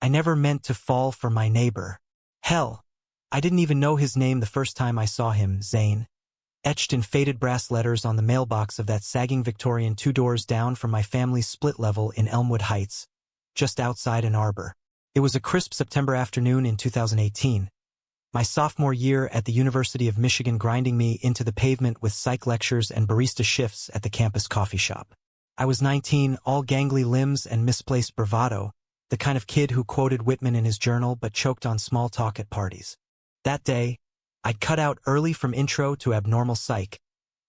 I never meant to fall for my neighbor. Hell, I didn't even know his name the first time I saw him, Zane. Etched in faded brass letters on the mailbox of that sagging Victorian 2 doors down from my family's split level in Elmwood Heights, just outside Ann Arbor. It was a crisp September afternoon in 2018. My sophomore year at the University of Michigan, grinding me into the pavement with psych lectures and barista shifts at the campus coffee shop. I was 19, all gangly limbs and misplaced bravado, the kind of kid who quoted Whitman in his journal but choked on small talk at parties. That day, I'd cut out early from intro to abnormal psych,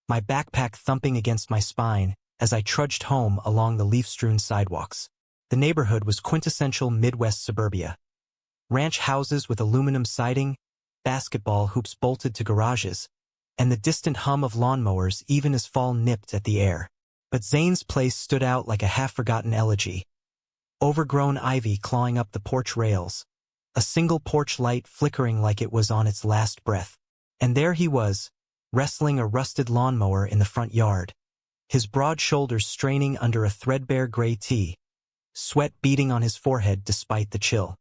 my backpack thumping against my spine as I trudged home along the leaf-strewn sidewalks. The neighborhood was quintessential Midwest suburbia. Ranch houses with aluminum siding, basketball hoops bolted to garages, and the distant hum of lawnmowers even as fall nipped at the air. But Zane's place stood out like a half-forgotten elegy. Overgrown ivy clawing up the porch rails, a single porch light flickering like it was on its last breath. And there he was, wrestling a rusted lawnmower in the front yard, his broad shoulders straining under a threadbare gray tee, sweat beading on his forehead despite the chill.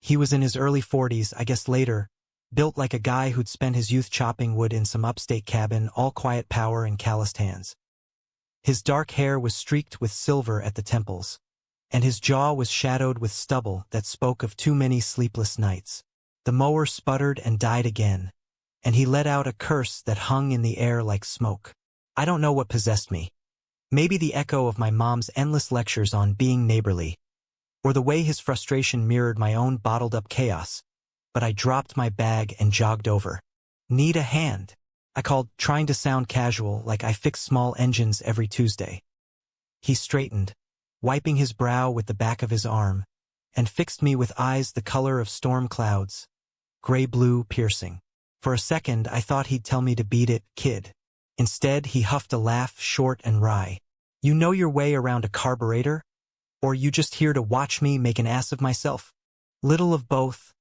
He was in his early 40s, I guess later, built like a guy who'd spent his youth chopping wood in some upstate cabin, all quiet power and calloused hands. His dark hair was streaked with silver at the temples, and his jaw was shadowed with stubble that spoke of too many sleepless nights. The mower sputtered and died again, and he let out a curse that hung in the air like smoke. I don't know what possessed me. Maybe the echo of my mom's endless lectures on being neighborly, or the way his frustration mirrored my own bottled-up chaos, but I dropped my bag and jogged over. "Need a hand?" I called, trying to sound casual, like I fix small engines every Tuesday. He straightened, wiping his brow with the back of his arm, and fixed me with eyes the color of storm clouds, gray-blue piercing. For a second, I thought he'd tell me to beat it, kid. Instead, he huffed a laugh, short and wry. "You know your way around a carburetor? Or you just here to watch me make an ass of myself?" "Little of both,"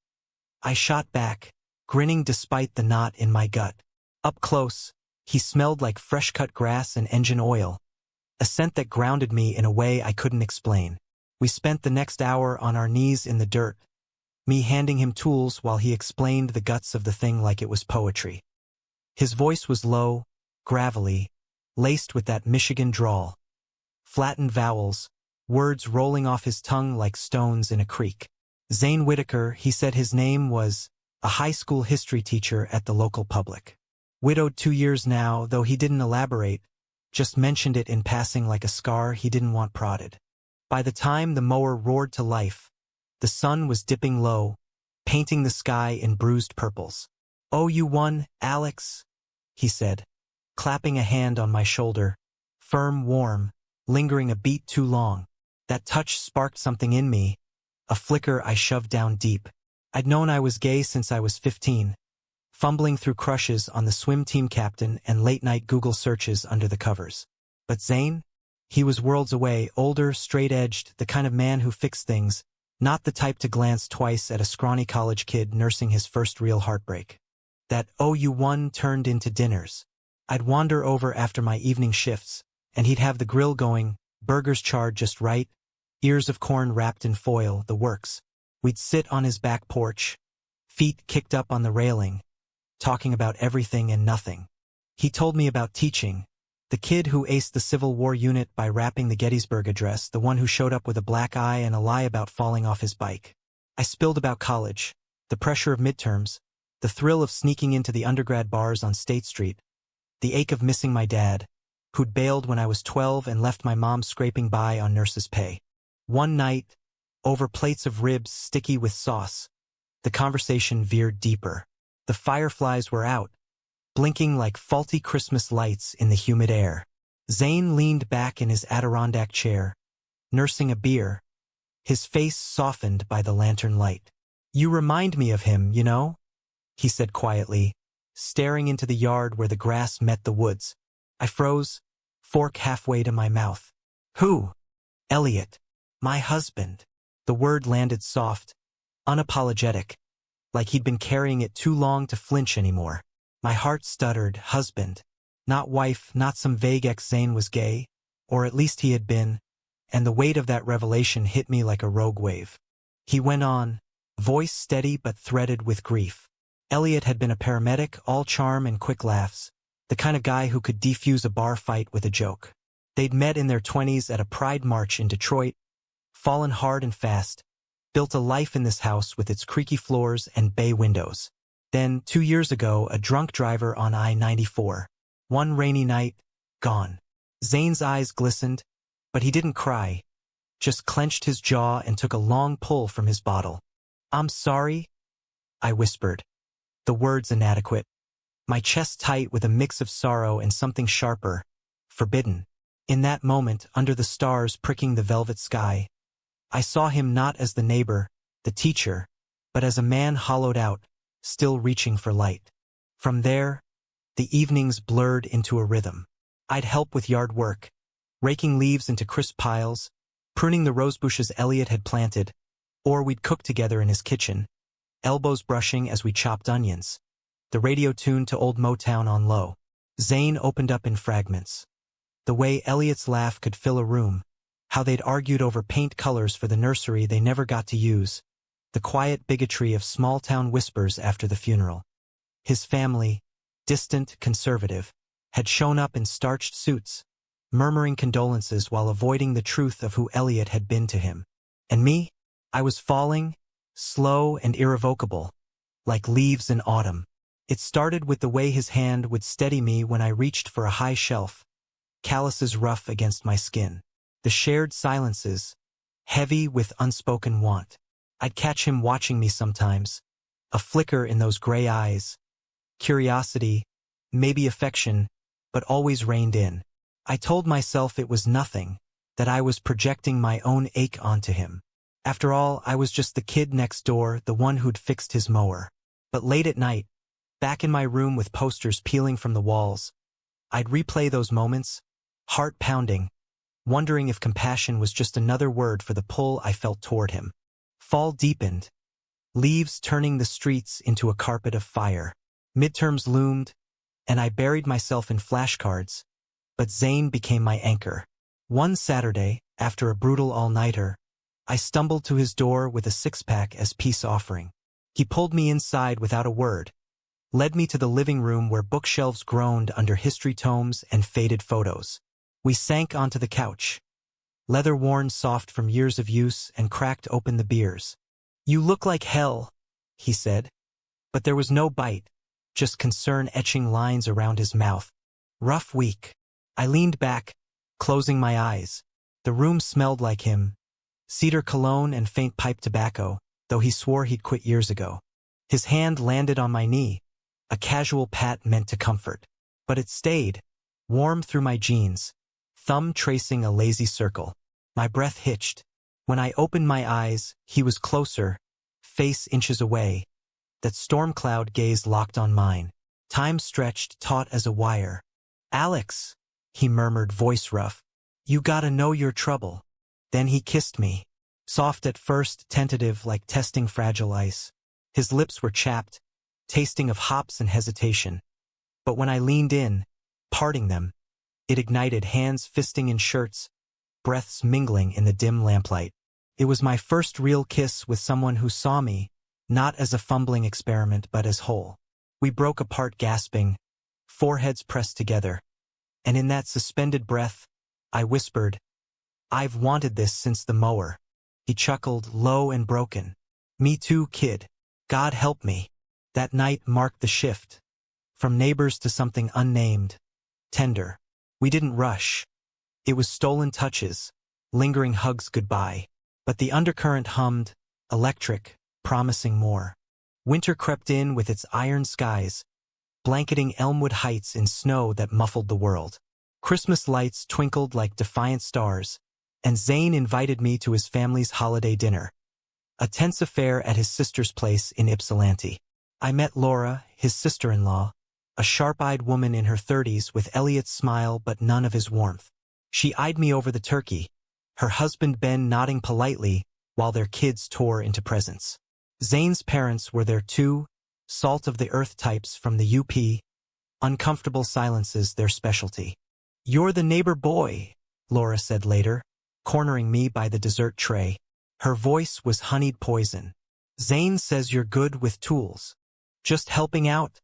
I shot back, grinning despite the knot in my gut. Up close, he smelled like fresh-cut grass and engine oil, a scent that grounded me in a way I couldn't explain. We spent the next hour on our knees in the dirt, me handing him tools while he explained the guts of the thing like it was poetry. His voice was low, gravelly, laced with that Michigan drawl. Flattened vowels, words rolling off his tongue like stones in a creek. Zane Whitaker, he said his name was, a high school history teacher at the local public. Widowed 2 years now, though he didn't elaborate, just mentioned it in passing like a scar he didn't want prodded. By the time the mower roared to life, the sun was dipping low, painting the sky in bruised purples. "Oh, you won, Alex," he said, clapping a hand on my shoulder, firm, warm, lingering a beat too long. That touch sparked something in me, a flicker I shoved down deep. I'd known I was gay since I was 15, fumbling through crushes on the swim team captain and late-night Google searches under the covers. But Zane? He was worlds away, older, straight-edged, the kind of man who fixed things, not the type to glance twice at a scrawny college kid nursing his first real heartbreak. That "oh, you won" turned into dinners. I'd wander over after my evening shifts, and he'd have the grill going, burgers charred just right, ears of corn wrapped in foil, the works. We'd sit on his back porch, feet kicked up on the railing, talking about everything and nothing. He told me about teaching, the kid who aced the Civil War unit by rapping the Gettysburg Address, the one who showed up with a black eye and a lie about falling off his bike. I spilled about college, the pressure of midterms, the thrill of sneaking into the undergrad bars on State Street, the ache of missing my dad, who'd bailed when I was 12 and left my mom scraping by on nurse's pay. One night, over plates of ribs sticky with sauce, the conversation veered deeper. The fireflies were out, blinking like faulty Christmas lights in the humid air. Zane leaned back in his Adirondack chair, nursing a beer, his face softened by the lantern light. "You remind me of him, you know?" he said quietly, staring into the yard where the grass met the woods. I froze, fork halfway to my mouth. "Who?" "Elliot. My husband." The word landed soft, unapologetic, like he'd been carrying it too long to flinch anymore. My heart stuttered. Husband. Not wife, not some vague ex-Zane was gay, or at least he had been, and the weight of that revelation hit me like a rogue wave. He went on, voice steady but threaded with grief. Elliot had been a paramedic, all charm and quick laughs, the kind of guy who could defuse a bar fight with a joke. They'd met in their 20s at a Pride March in Detroit, fallen hard and fast, built a life in this house with its creaky floors and bay windows. Then, 2 years ago, a drunk driver on I-94. One rainy night, gone. Zane's eyes glistened, but he didn't cry, just clenched his jaw and took a long pull from his bottle. "I'm sorry," I whispered, the words inadequate, my chest tight with a mix of sorrow and something sharper, forbidden. In that moment, under the stars pricking the velvet sky, I saw him not as the neighbor, the teacher, but as a man hollowed out, still reaching for light. From there, the evenings blurred into a rhythm. I'd help with yard work, raking leaves into crisp piles, pruning the rosebushes Elliot had planted, or we'd cook together in his kitchen, elbows brushing as we chopped onions, the radio tuned to old Motown on low. Zane opened up in fragments. The way Elliot's laugh could fill a room, how they'd argued over paint colors for the nursery they never got to use, the quiet bigotry of small-town whispers after the funeral. His family, distant, conservative, had shown up in starched suits, murmuring condolences while avoiding the truth of who Elliot had been to him. And me? I was falling, slow and irrevocable, like leaves in autumn. It started with the way his hand would steady me when I reached for a high shelf, calluses rough against my skin. The shared silences, heavy with unspoken want. I'd catch him watching me sometimes, a flicker in those gray eyes, curiosity, maybe affection, but always reined in. I told myself it was nothing, that I was projecting my own ache onto him. After all, I was just the kid next door, the one who'd fixed his mower. But late at night, back in my room with posters peeling from the walls, I'd replay those moments, heart pounding, wondering if compassion was just another word for the pull I felt toward him. Fall deepened, leaves turning the streets into a carpet of fire. Midterms loomed, and I buried myself in flashcards, but Zane became my anchor. One Saturday, after a brutal all-nighter, I stumbled to his door with a six-pack as peace offering. He pulled me inside without a word, led me to the living room where bookshelves groaned under history tomes and faded photos. We sank onto the couch, leather worn soft from years of use, and cracked open the beers. "You look like hell," he said. But there was no bite, just concern etching lines around his mouth. "Rough week." I leaned back, closing my eyes. The room smelled like him, cedar cologne and faint pipe tobacco, though he swore he'd quit years ago. His hand landed on my knee, a casual pat meant to comfort. But it stayed, warm through my jeans, thumb tracing a lazy circle. My breath hitched. When I opened my eyes, he was closer, face inches away. That storm cloud gaze locked on mine. Time stretched, taut as a wire. "Alex," he murmured, voice rough. "You gotta know your trouble." Then he kissed me. Soft at first, tentative like testing fragile ice. His lips were chapped, tasting of hops and hesitation. But when I leaned in, parting them, it ignited, hands fisting in shirts, breaths mingling in the dim lamplight. It was my first real kiss with someone who saw me, not as a fumbling experiment but as whole. We broke apart gasping, foreheads pressed together. And in that suspended breath, I whispered, "I've wanted this since the mower." He chuckled, low and broken. "Me too, kid. God help me." That night marked the shift. From neighbors to something unnamed, tender. We didn't rush. It was stolen touches, lingering hugs goodbye. But the undercurrent hummed, electric, promising more. Winter crept in with its iron skies, blanketing Elmwood Heights in snow that muffled the world. Christmas lights twinkled like defiant stars, and Zane invited me to his family's holiday dinner, a tense affair at his sister's place in Ypsilanti. I met Laura, his sister-in-law, a sharp-eyed woman in her 30s with Elliot's smile but none of his warmth. She eyed me over the turkey, her husband Ben nodding politely while their kids tore into presents. Zane's parents were there too, salt-of-the-earth types from the UP, uncomfortable silences their specialty. "You're the neighbor boy," Laura said later, cornering me by the dessert tray. Her voice was honeyed poison. Zane says you're good with tools. Just helping out,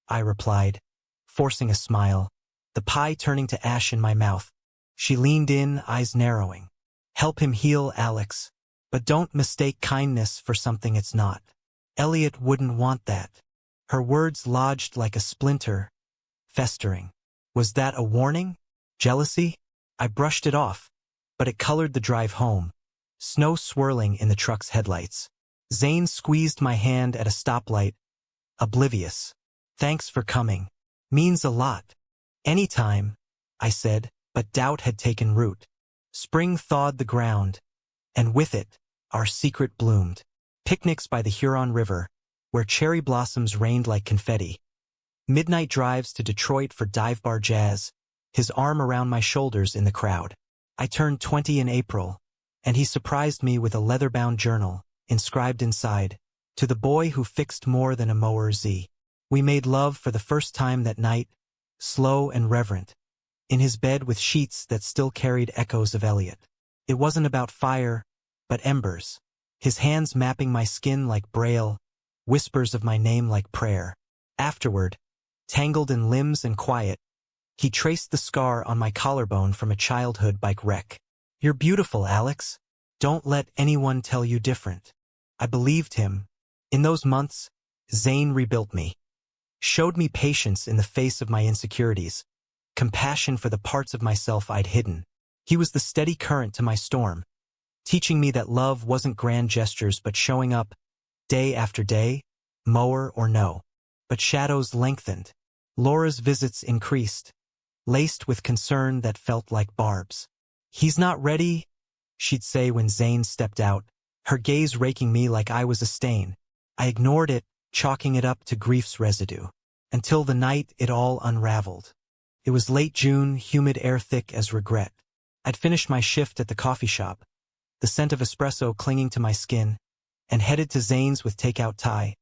I replied, forcing a smile, the pie turning to ash in my mouth. She leaned in, eyes narrowing. Help him heal, Alex. But don't mistake kindness for something it's not. Elliot wouldn't want that. Her words lodged like a splinter, festering. Was that a warning? Jealousy? I brushed it off, but it colored the drive home. Snow swirling in the truck's headlights. Zane squeezed my hand at a stoplight, oblivious. Thanks for coming. Means a lot. Anytime, I said, but doubt had taken root. Spring thawed the ground, and with it, our secret bloomed. Picnics by the Huron River, where cherry blossoms rained like confetti. Midnight drives to Detroit for dive bar jazz, his arm around my shoulders in the crowd. I turned 20 in April, and he surprised me with a leather-bound journal, inscribed inside, to the boy who fixed more than a mower Z. We made love for the first time that night, slow and reverent, in his bed with sheets that still carried echoes of Elliot. It wasn't about fire, but embers, his hands mapping my skin like braille, whispers of my name like prayer. Afterward, tangled in limbs and quiet, he traced the scar on my collarbone from a childhood bike wreck. You're beautiful, Alex. Don't let anyone tell you different. I believed him. In those months, Zane rebuilt me. Showed me patience in the face of my insecurities, compassion for the parts of myself I'd hidden. He was the steady current to my storm, teaching me that love wasn't grand gestures but showing up, day after day, mower or no. But shadows lengthened. Laura's visits increased, laced with concern that felt like barbs. He's not ready, she'd say when Zane stepped out, her gaze raking me like I was a stain. I ignored it, chalking it up to grief's residue, until the night it all unraveled. It was late June, humid air thick as regret. I'd finished my shift at the coffee shop, the scent of espresso clinging to my skin, and headed to Zane's with takeout Thai,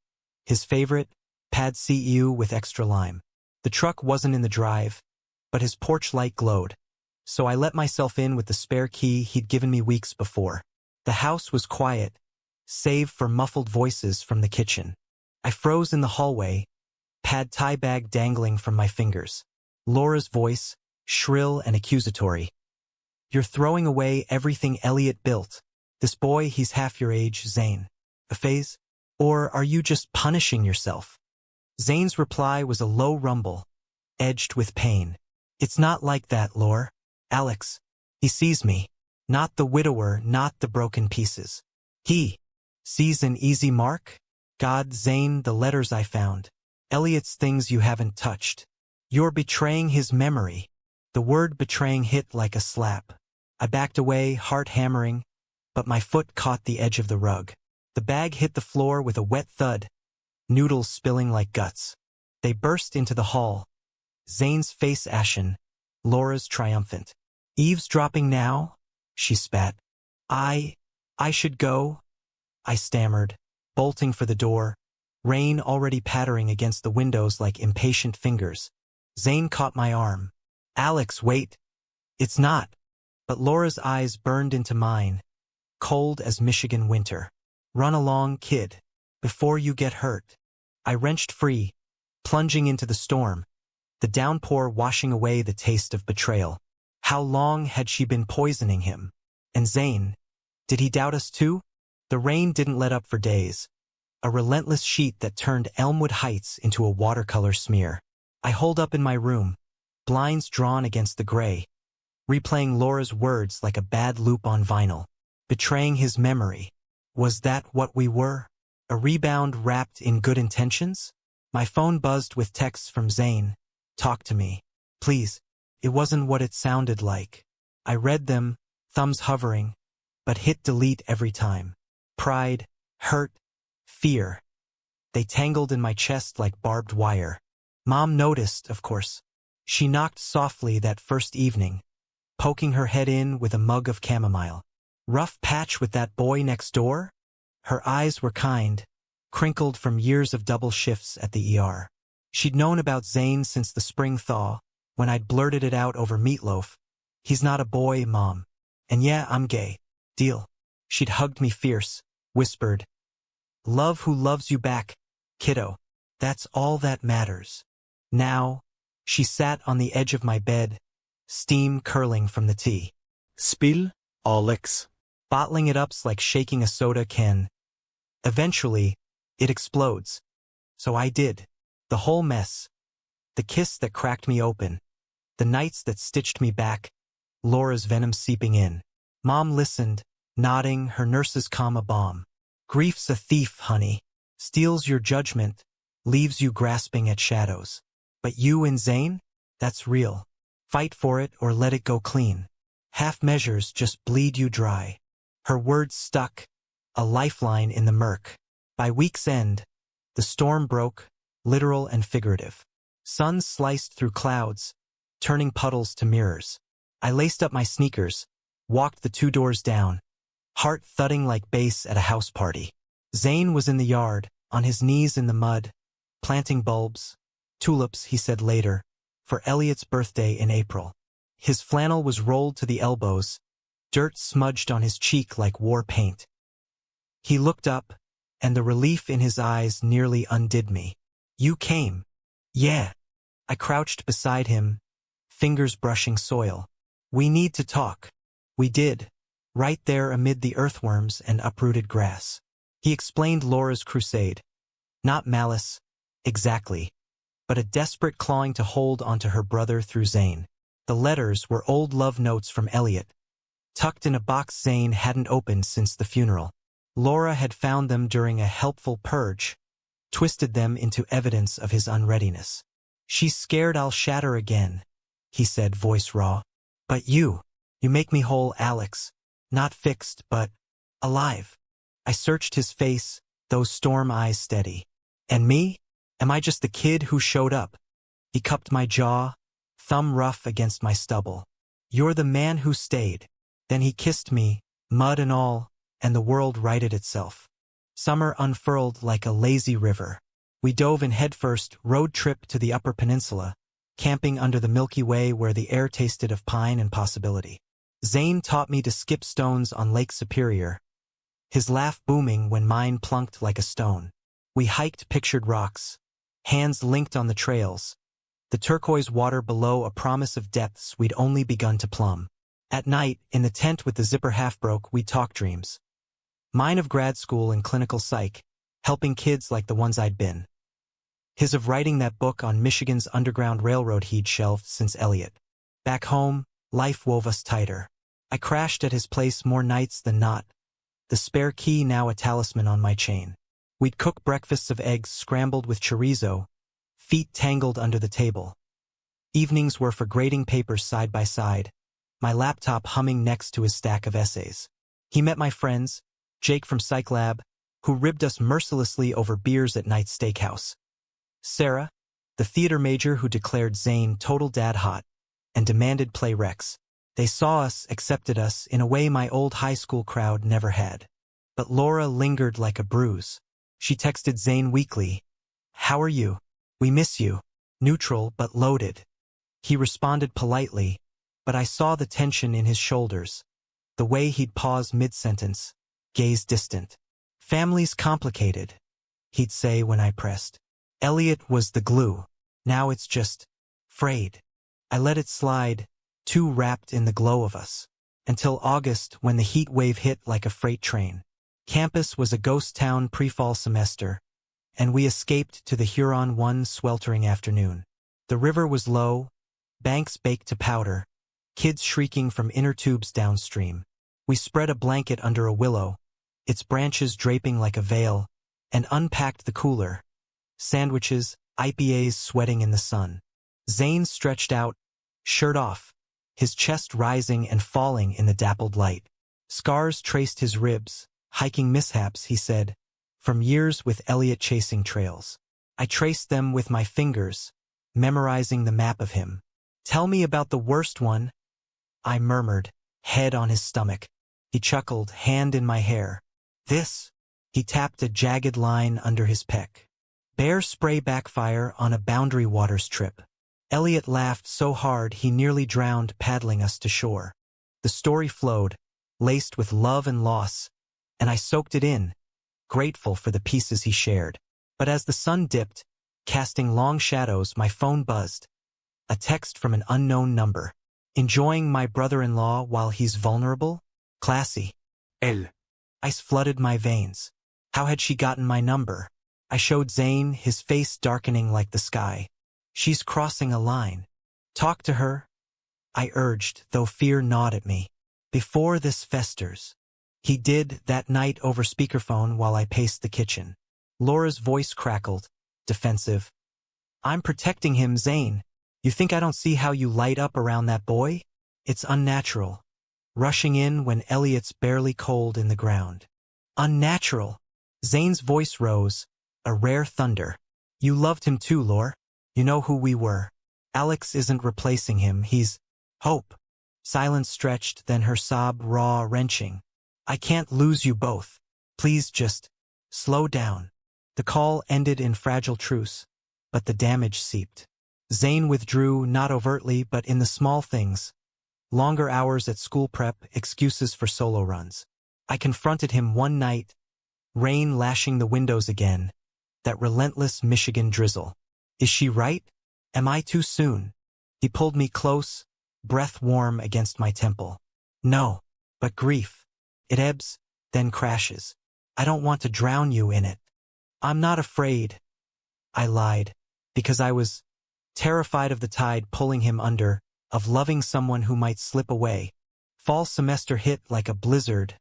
his favorite, pad see ew with extra lime. The truck wasn't in the drive, but his porch light glowed, so I let myself in with the spare key he'd given me weeks before. The house was quiet, save for muffled voices from the kitchen. I froze in the hallway, pad Thai bag dangling from my fingers. Laura's voice, shrill and accusatory. You're throwing away everything Elliot built. This boy, he's half your age, Zane. A phase? Or are you just punishing yourself? Zane's reply was a low rumble, edged with pain. It's not like that, Laura. Alex. He sees me. Not the widower, not the broken pieces. He sees an easy mark? God, Zane, the letters I found. Elliot's things you haven't touched. You're betraying his memory. The word betraying hit like a slap. I backed away, heart hammering, but my foot caught the edge of the rug. The bag hit the floor with a wet thud, noodles spilling like guts. They burst into the hall. Zane's face ashen, Laura's triumphant. Eavesdropping now? She spat. I should go, I stammered, bolting for the door, rain already pattering against the windows like impatient fingers. Zane caught my arm. Alex, wait. It's not. But Laura's eyes burned into mine, cold as Michigan winter. Run along, kid, before you get hurt. I wrenched free, plunging into the storm, the downpour washing away the taste of betrayal. How long had she been poisoning him? And Zane, did he doubt us too? The rain didn't let up for days, a relentless sheet that turned Elmwood Heights into a watercolor smear. I holed up in my room, blinds drawn against the gray, replaying Laura's words like a bad loop on vinyl. Betraying his memory. Was that what we were? A rebound wrapped in good intentions? My phone buzzed with texts from Zane. Talk to me. Please. It wasn't what it sounded like. I read them, thumbs hovering, but hit delete every time. Pride, hurt, fear. They tangled in my chest like barbed wire. Mom noticed, of course. She knocked softly that first evening, poking her head in with a mug of chamomile. Rough patch with that boy next door? Her eyes were kind, crinkled from years of double shifts at the ER. She'd known about Zane since the spring thaw, when I'd blurted it out over meatloaf. He's not a boy, Mom. And yeah, I'm gay. Deal. She'd hugged me fierce, whispered, "Love who loves you back, kiddo. That's all that matters." Now, she sat on the edge of my bed, steam curling from the tea. Spill, Alex. Bottling it up's like shaking a soda can. Eventually, it explodes. So I did. The whole mess. The kiss that cracked me open. The nights that stitched me back. Laura's venom seeping in. Mom listened, nodding, her nurses calm a bomb. Grief's a thief, honey. Steals your judgment, leaves you grasping at shadows. But you and Zane? That's real. Fight for it or let it go clean. Half measures just bleed you dry. Her words stuck, a lifeline in the murk. By week's end, the storm broke, literal and figurative. Sun sliced through clouds, turning puddles to mirrors. I laced up my sneakers, walked the 2 doors down, heart thudding like bass at a house party. Zane was in the yard, on his knees in the mud, planting bulbs, tulips, he said later, for Elliot's birthday in April. His flannel was rolled to the elbows, dirt smudged on his cheek like war paint. He looked up, and the relief in his eyes nearly undid me. "You came." "Yeah." I crouched beside him, fingers brushing soil. "We need to talk." We did, right there amid the earthworms and uprooted grass. He explained Laura's crusade. Not malice, exactly, but a desperate clawing to hold onto her brother through Zane. The letters were old love notes from Elliot, tucked in a box Zane hadn't opened since the funeral. Laura had found them during a helpful purge, twisted them into evidence of his unreadiness. "She's scared I'll shatter again," he said, voice raw. "But you make me whole, Alex. Not fixed, but alive." I searched his face, those storm eyes steady. "And me? Am I just the kid who showed up?" He cupped my jaw, thumb rough against my stubble. "You're the man who stayed." Then he kissed me, mud and all, and the world righted itself. Summer unfurled like a lazy river. We dove in headfirst, road trip to the Upper Peninsula, camping under the Milky Way where the air tasted of pine and possibility. Zane taught me to skip stones on Lake Superior, his laugh booming when mine plunked like a stone. We hiked pictured rocks, hands linked on the trails, the turquoise water below a promise of depths we'd only begun to plumb. At night, in the tent with the zipper half broke, we'd talk dreams. Mine of grad school and clinical psych, helping kids like the ones I'd been. His of writing that book on Michigan's Underground Railroad he'd shelved since Elliot. Back home, life wove us tighter. I crashed at his place more nights than not, the spare key now a talisman on my chain. We'd cook breakfasts of eggs scrambled with chorizo, feet tangled under the table. Evenings were for grading papers side by side, my laptop humming next to his stack of essays. He met my friends, Jake from Psych Lab, who ribbed us mercilessly over beers at Night's Steakhouse. Sarah, the theater major who declared Zane total dad hot and demanded play Rex. They saw us, accepted us, in a way my old high school crowd never had. But Laura lingered like a bruise. She texted Zane weekly, "How are you? We miss you." Neutral but loaded. He responded politely, but I saw the tension in his shoulders, the way he'd pause mid-sentence, gaze distant. "Family's complicated," he'd say when I pressed. Elliot was the glue. Now it's just frayed. I let it slide, too wrapped in the glow of us. Until August, when the heat wave hit like a freight train. Campus was a ghost town pre-fall semester, and we escaped to the Huron one sweltering afternoon. The river was low, banks baked to powder, kids shrieking from inner tubes downstream. We spread a blanket under a willow, its branches draping like a veil, and unpacked the cooler. Sandwiches, IPAs sweating in the sun. Zane stretched out, shirt off, his chest rising and falling in the dappled light. Scars traced his ribs, hiking mishaps, he said, from years with Elliot chasing trails. I traced them with my fingers, memorizing the map of him. "Tell me about the worst one," I murmured, head on his stomach. He chuckled, hand in my hair. "This?" He tapped a jagged line under his pec. "Bear spray backfire on a Boundary Waters trip." Elliot laughed so hard he nearly drowned paddling us to shore. The story flowed, laced with love and loss, and I soaked it in, grateful for the pieces he shared. But as the sun dipped, casting long shadows, my phone buzzed. A text from an unknown number. Enjoying my brother-in-law while he's vulnerable? Classy. L. Ice flooded my veins. How had she gotten my number? I showed Zane, his face darkening like the sky. She's crossing a line. Talk to her, I urged, though fear gnawed at me. Before this festers. He did that night over speakerphone while I paced the kitchen. Laura's voice crackled, defensive. I'm protecting him, Zane. You think I don't see how you light up around that boy? It's unnatural. Rushing in when Elliot's barely cold in the ground. Unnatural. Zane's voice rose, a rare thunder. You loved him too, Laura. You know who we were. Alex isn't replacing him, he's hope. Silence stretched, then her sob raw, wrenching. I can't lose you both. Please just slow down. The call ended in fragile truce, but the damage seeped. Zane withdrew, not overtly, but in the small things. Longer hours at school prep, excuses for solo runs. I confronted him one night, rain lashing the windows again, that relentless Michigan drizzle. Is she right? Am I too soon? He pulled me close, breath warm against my temple. No, but grief. It ebbs, then crashes. I don't want to drown you in it. I'm not afraid. I lied, because I was terrified of the tide pulling him under, of loving someone who might slip away. Fall semester hit like a blizzard,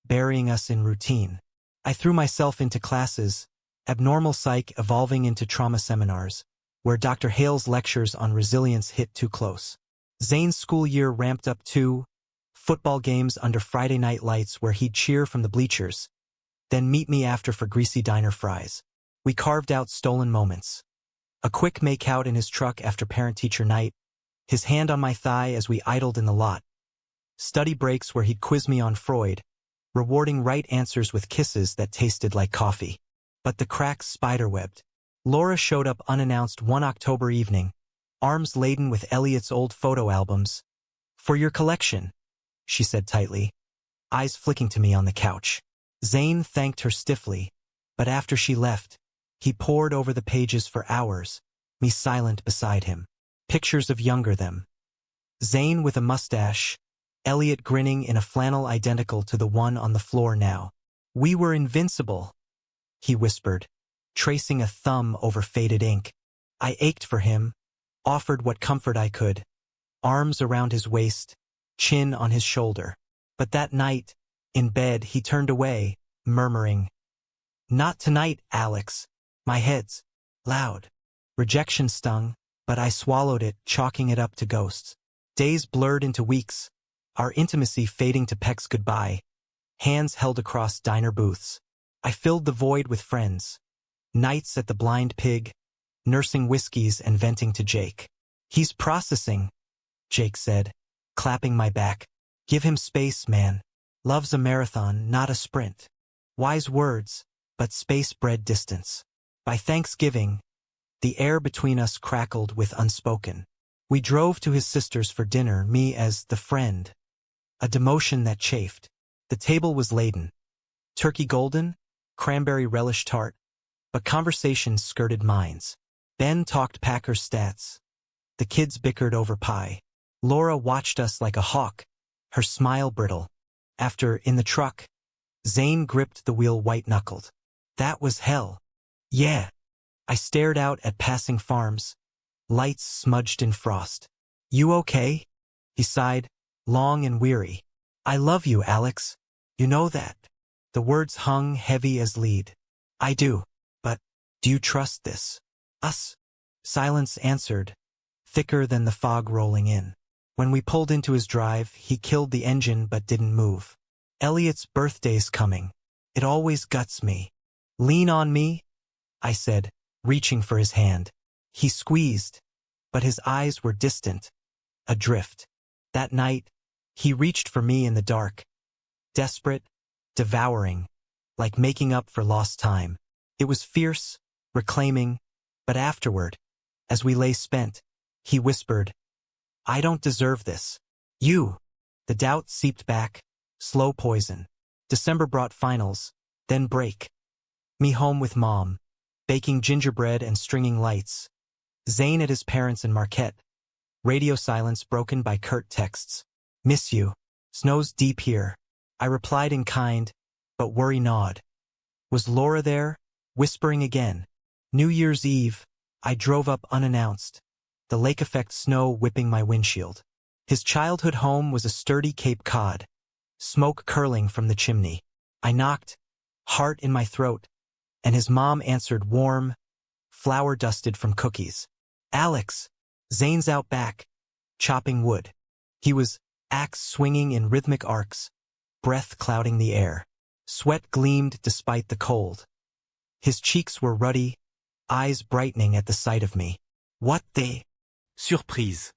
burying us in routine. I threw myself into classes, abnormal psych evolving into trauma seminars, where Dr. Hale's lectures on resilience hit too close. Zane's school year ramped up too, football games under Friday night lights where he'd cheer from the bleachers, then meet me after for greasy diner fries. We carved out stolen moments. A quick makeout in his truck after parent-teacher night, his hand on my thigh as we idled in the lot. Study breaks where he'd quiz me on Freud, rewarding right answers with kisses that tasted like coffee. But the cracks spiderwebbed. Laura showed up unannounced one October evening, arms laden with Elliot's old photo albums. For your collection, she said tightly, eyes flicking to me on the couch. Zane thanked her stiffly, but after she left, he pored over the pages for hours, me silent beside him. Pictures of younger them. Zane with a mustache, Elliot grinning in a flannel identical to the one on the floor now. We were invincible, he whispered, tracing a thumb over faded ink. I ached for him, offered what comfort I could, arms around his waist, chin on his shoulder. But that night, in bed, he turned away, murmuring, Not tonight, Alex. My head's loud. Rejection stung, but I swallowed it, chalking it up to ghosts. Days blurred into weeks, our intimacy fading to Peck's goodbye, hands held across diner booths. I filled the void with friends. Nights at the Blind Pig, nursing whiskeys and venting to Jake. He's processing, Jake said, clapping my back. Give him space, man. Love's a marathon, not a sprint. Wise words, but space bred distance. By Thanksgiving, the air between us crackled with unspoken. We drove to his sister's for dinner, me as the friend. A demotion that chafed. The table was laden. Turkey golden, cranberry relish tart, but conversations skirted minds. Ben talked Packers stats. The kids bickered over pie. Laura watched us like a hawk, her smile brittle. After, in the truck, Zane gripped the wheel white-knuckled. That was hell. Yeah. I stared out at passing farms, lights smudged in frost. You okay? He sighed, long and weary. I love you, Alex. You know that. The words hung heavy as lead. I do, but do you trust this? Us? Silence answered, thicker than the fog rolling in. When we pulled into his drive, he killed the engine but didn't move. Elliot's birthday's coming. It always guts me. Lean on me, I said, reaching for his hand. He squeezed, but his eyes were distant, adrift. That night, he reached for me in the dark, desperate, devouring, like making up for lost time. It was fierce, reclaiming, but afterward, as we lay spent, he whispered, I don't deserve this. You. The doubt seeped back, slow poison. December brought finals, then break. Me home with Mom, baking gingerbread and stringing lights. Zane at his parents in Marquette. Radio silence broken by curt texts. Miss you. Snow's deep here. I replied in kind, but worry-gnawed. Was Laura there? Whispering again. New Year's Eve, I drove up unannounced. The lake effect snow whipping my windshield. His childhood home was a sturdy Cape Cod. Smoke curling from the chimney. I knocked, heart in my throat, and his mom answered warm, flour dusted from cookies. Alex, Zane's out back, chopping wood. He was axe swinging in rhythmic arcs, breath clouding the air. Sweat gleamed despite the cold. His cheeks were ruddy, eyes brightening at the sight of me. What the? Surprise.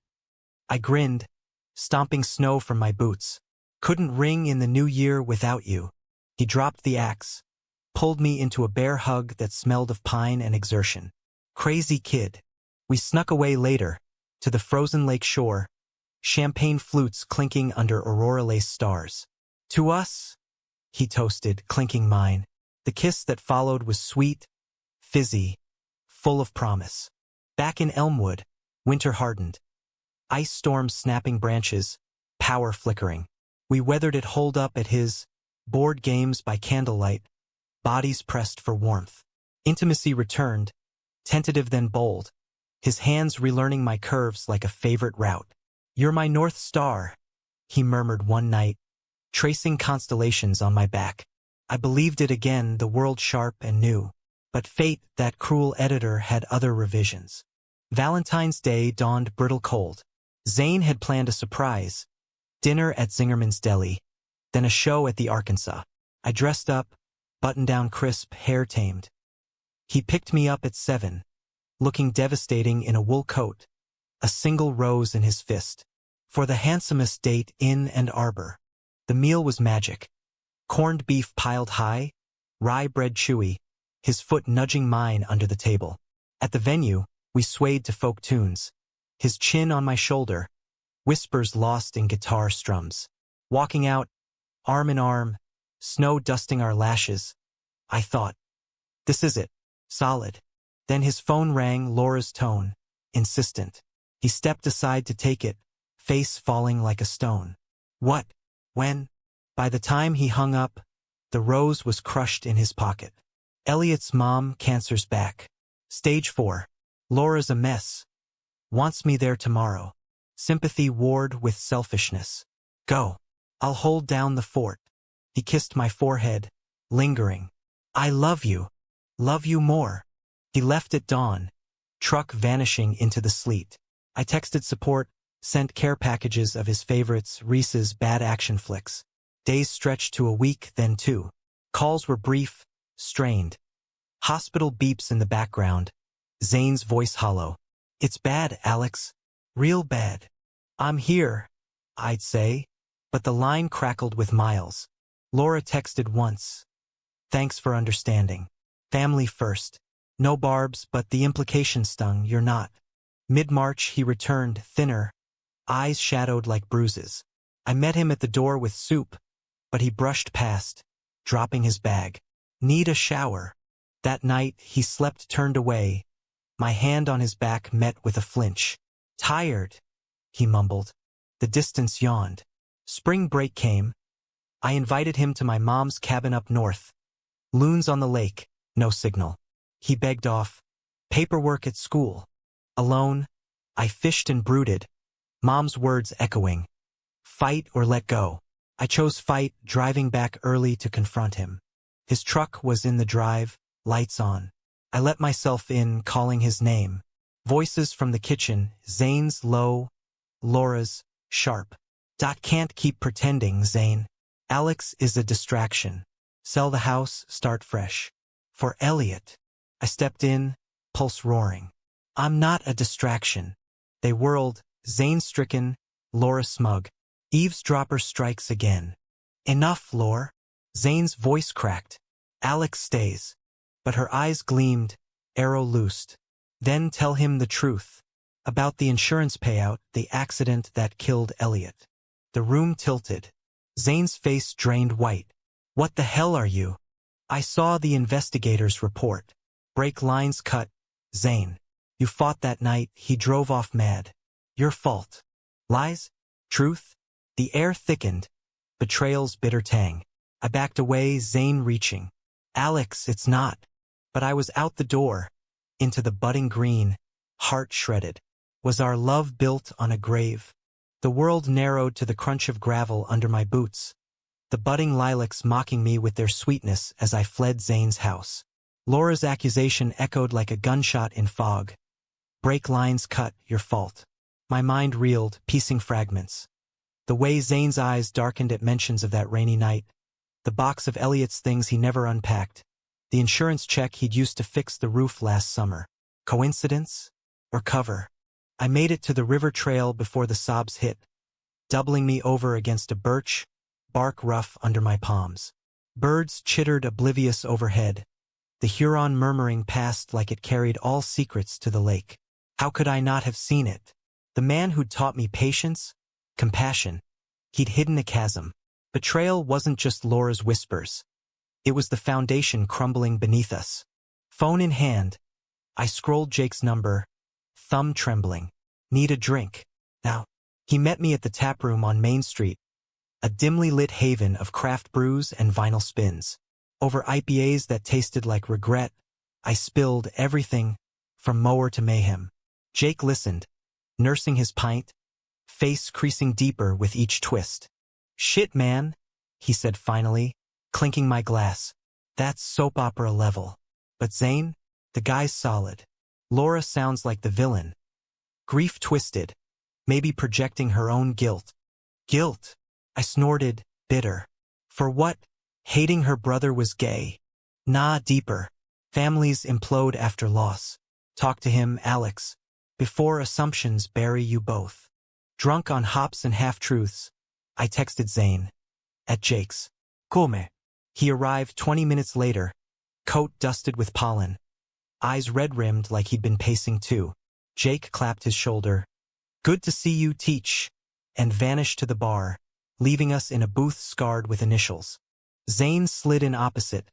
I grinned, stomping snow from my boots. Couldn't ring in the new year without you. He dropped the axe, pulled me into a bear hug that smelled of pine and exertion. Crazy kid. We snuck away later, to the frozen lake shore, champagne flutes clinking under aurora lace stars. To us, he toasted, clinking mine. The kiss that followed was sweet, fizzy, full of promise. Back in Elmwood, winter hardened. Ice storms snapping branches, power flickering. We weathered it holed up at his board games by candlelight, bodies pressed for warmth. Intimacy returned, tentative then bold, his hands relearning my curves like a favorite route. You're my North Star, he murmured one night, tracing constellations on my back. I believed it again, the world sharp and new. But fate, that cruel editor, had other revisions. Valentine's Day dawned brittle cold. Zane had planned a surprise. Dinner at Zingerman's Deli, then a show at the Arkansas. I dressed up, button-down crisp, hair tamed. He picked me up at 7, looking devastating in a wool coat, a single rose in his fist. For the handsomest date in Ann Arbor. The meal was magic. Corned beef piled high, rye bread chewy, his foot nudging mine under the table. At the venue, we swayed to folk tunes, his chin on my shoulder, whispers lost in guitar strums. Walking out, arm in arm, snow dusting our lashes, I thought, this is it, solid. Then his phone rang, Laura's tone, insistent. He stepped aside to take it, face falling like a stone. What? When? By the time he hung up, the rose was crushed in his pocket. Elliot's mom, cancer's back. Stage 4. Laura's a mess. Wants me there tomorrow. Sympathy warred with selfishness. Go. I'll hold down the fort. He kissed my forehead, lingering. I love you. Love you more. He left at dawn, truck vanishing into the sleet. I texted support, sent care packages of his favorites, Reese's bad action flicks. Days stretched to a week, then 2. Calls were brief, strained. Hospital beeps in the background. Zane's voice hollow. It's bad, Alex. Real bad. I'm here, I'd say, but the line crackled with miles. Laura texted once. Thanks for understanding. Family first. No barbs, but the implication stung, you're not. Mid-March he returned, thinner, eyes shadowed like bruises. I met him at the door with soup, but he brushed past, dropping his bag. Need a shower. That night he slept turned away. My hand on his back met with a flinch. Tired, he mumbled. The distance yawned. Spring break came. I invited him to my mom's cabin up north. Loons on the lake, no signal. He begged off. Paperwork at school. Alone, I fished and brooded, Mom's words echoing. Fight or let go. I chose fight, driving back early to confront him. His truck was in the drive, lights on. I let myself in, calling his name. Voices from the kitchen, Zane's low, Laura's sharp. Can't keep pretending, Zane. Alex is a distraction. Sell the house, start fresh. For Elliot. I stepped in, pulse roaring. I'm not a distraction. They whirled, Zane stricken, Laura smug. Eavesdropper strikes again. Enough, Laura. Zane's voice cracked. Alex stays. But her eyes gleamed, arrow loosed. Then tell him the truth. About the insurance payout, the accident that killed Elliot. The room tilted. Zane's face drained white. What the hell are you? I saw the investigators report. Break lines cut. Zane. You fought that night, he drove off mad. Your fault. Lies? Truth? The air thickened. Betrayal's bitter tang. I backed away, Zane reaching. Alex, it's not. But I was out the door. Into the budding green. Heart shredded. Was our love built on a grave? The world narrowed to the crunch of gravel under my boots. The budding lilacs mocking me with their sweetness as I fled Zane's house. Laura's accusation echoed like a gunshot in fog. Break lines cut, your fault. My mind reeled, piecing fragments. The way Zane's eyes darkened at mentions of that rainy night. The box of Elliot's things he never unpacked. The insurance check he'd used to fix the roof last summer. Coincidence? Or cover? I made it to the river trail before the sobs hit, doubling me over against a birch, bark rough under my palms. Birds chittered oblivious overhead. The Huron murmuring passed like it carried all secrets to the lake. How could I not have seen it? The man who'd taught me patience, compassion. He'd hidden a chasm. Betrayal wasn't just Laura's whispers. It was the foundation crumbling beneath us. Phone in hand, I scrolled Jake's number, thumb trembling. Need a drink. Now. He met me at the tap room on Main Street, a dimly lit haven of craft brews and vinyl spins. Over IPAs that tasted like regret, I spilled everything, from mower to mayhem. Jake listened, nursing his pint, face creasing deeper with each twist. Shit, man, he said finally, clinking my glass. That's soap opera level. But Zane, the guy's solid. Laura sounds like the villain. Grief twisted, maybe projecting her own guilt. Guilt, I snorted, bitter. For what? Hating her brother was gay. Nah, deeper. Families implode after loss. Talk to him, Alex, before assumptions bury you both. Drunk on hops and half-truths, I texted Zane. At Jake's. Come. He arrived 20 minutes later, coat dusted with pollen. Eyes red-rimmed like he'd been pacing too. Jake clapped his shoulder. Good to see you, teach, and vanished to the bar, leaving us in a booth scarred with initials. Zane slid in opposite,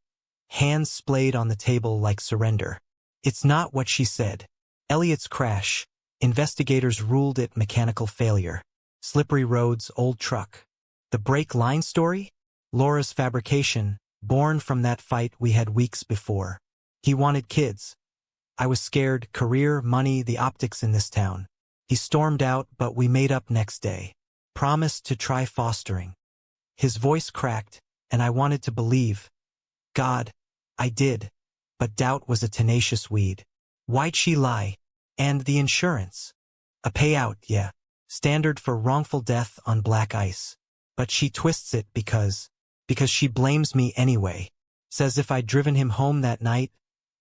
hands splayed on the table like surrender. It's not what she said. Elliot's crash. Investigators ruled it mechanical failure. Slippery roads, old truck. The brake line story? Laura's fabrication, born from that fight we had weeks before. He wanted kids. I was scared, career, money, the optics in this town. He stormed out, but we made up next day. Promised to try fostering. His voice cracked, and I wanted to believe. God, I did. But doubt was a tenacious weed. Why'd she lie? And the insurance. A payout, yeah. Standard for wrongful death on black ice. But she twists it because she blames me anyway. Says if I'd driven him home that night,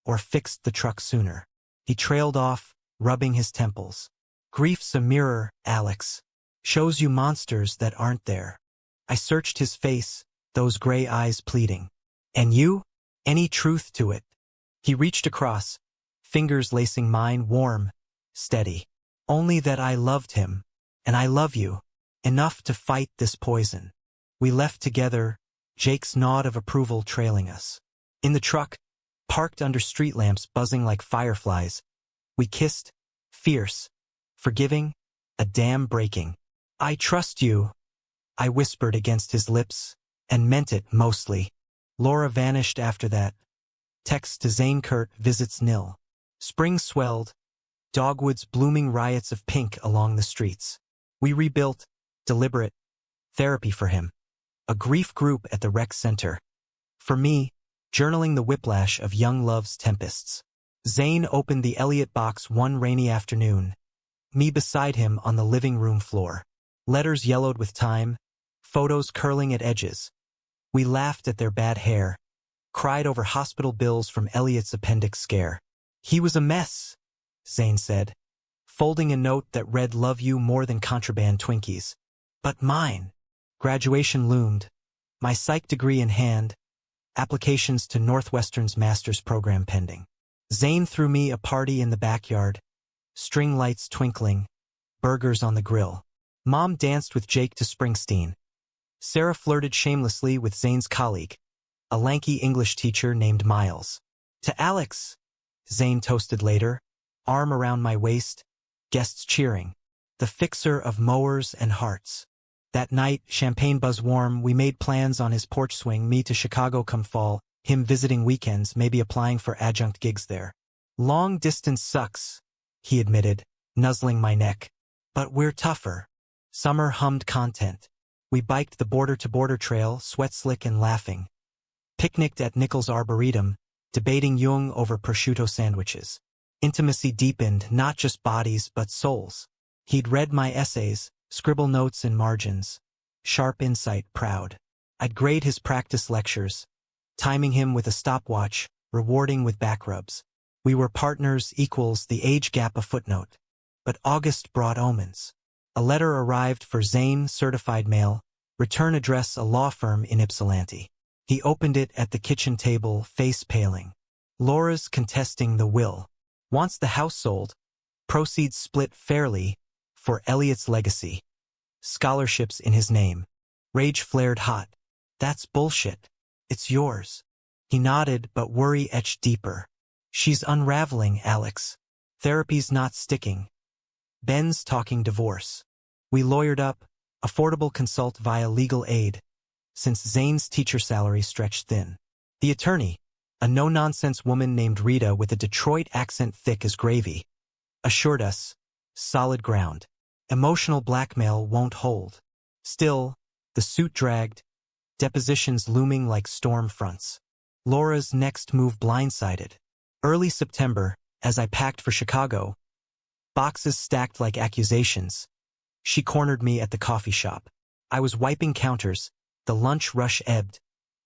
or fixed the truck sooner. He trailed off, rubbing his temples. Grief's a mirror, Alex. Shows you monsters that aren't there. I searched his face, those gray eyes pleading. And you? Any truth to it? He reached across, fingers lacing mine, warm, steady. Only that I loved him, and I love you, enough to fight this poison. We left together, Jake's nod of approval trailing us. In the truck, parked under street lamps buzzing like fireflies, we kissed, fierce, forgiving, a dam breaking. I trust you, I whispered against his lips, and meant it mostly. Laura vanished after that. Text to Zane Kurt visits nil. Spring swelled, dogwoods blooming riots of pink along the streets. We rebuilt, deliberate, therapy for him. A grief group at the rec center. For me, journaling the whiplash of young love's tempests. Zane opened the Elliot box one rainy afternoon. Me beside him on the living room floor. Letters yellowed with time, photos curling at edges. We laughed at their bad hair, cried over hospital bills from Elliot's appendix scare. He was a mess, Zane said, folding a note that read love you more than contraband Twinkies. But mine. Graduation loomed, my psych degree in hand, applications to Northwestern's master's program pending. Zane threw me a party in the backyard, string lights twinkling, burgers on the grill. Mom danced with Jake to Springsteen. Sarah flirted shamelessly with Zane's colleague. a lanky English teacher named Miles. To Alex, Zane toasted later, arm around my waist, guests cheering. The fixer of mowers and hearts. That night, champagne buzz warm, we made plans on his porch swing, me to Chicago come fall, him visiting weekends, maybe applying for adjunct gigs there. Long distance sucks, he admitted, nuzzling my neck. But we're tougher. Summer hummed content. We biked the border-to-border trail, sweat slick and laughing. Picnicked at Nichols Arboretum, debating Jung over prosciutto sandwiches. Intimacy deepened, not just bodies but souls. He'd read my essays, scribble notes in margins. Sharp insight, proud. I'd grade his practice lectures, timing him with a stopwatch, rewarding with back rubs. We were partners, equals, the age gap a footnote. But August brought omens. A letter arrived for Zane, certified mail, return address a law firm in Ypsilanti. He opened it at the kitchen table, face paling. Laura's contesting the will. Wants the house sold. Proceeds split fairly for Elliot's legacy. Scholarships in his name. Rage flared hot. That's bullshit. It's yours. He nodded, but worry etched deeper. She's unraveling, Alex. Therapy's not sticking. Ben's talking divorce. We lawyered up, affordable consult via legal aid, since Zane's teacher salary stretched thin. The attorney, a no-nonsense woman named Rita with a Detroit accent thick as gravy, assured us, solid ground. Emotional blackmail won't hold. Still, the suit dragged, depositions looming like storm fronts. Laura's next move blindsided. Early September, as I packed for Chicago, boxes stacked like accusations, she cornered me at the coffee shop. I was wiping counters, the lunch rush ebbed,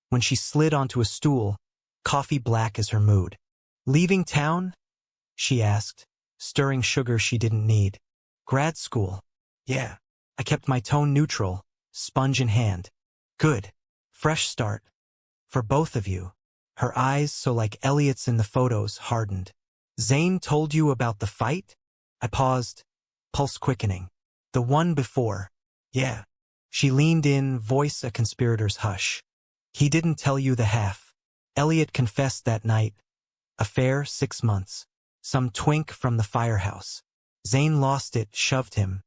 when she slid onto a stool, coffee black as her mood. Leaving town? She asked, stirring sugar she didn't need. Grad school. Yeah. I kept my tone neutral, sponge in hand. Good. Fresh start. For both of you. Her eyes, so like Elliot's in the photos, hardened. Zane told you about the fight? I paused, pulse quickening. The one before. Yeah. She leaned in, voice a conspirator's hush. He didn't tell you the half. Elliot confessed that night. Affair 6 months. Some twink from the firehouse. Zane lost it, shoved him.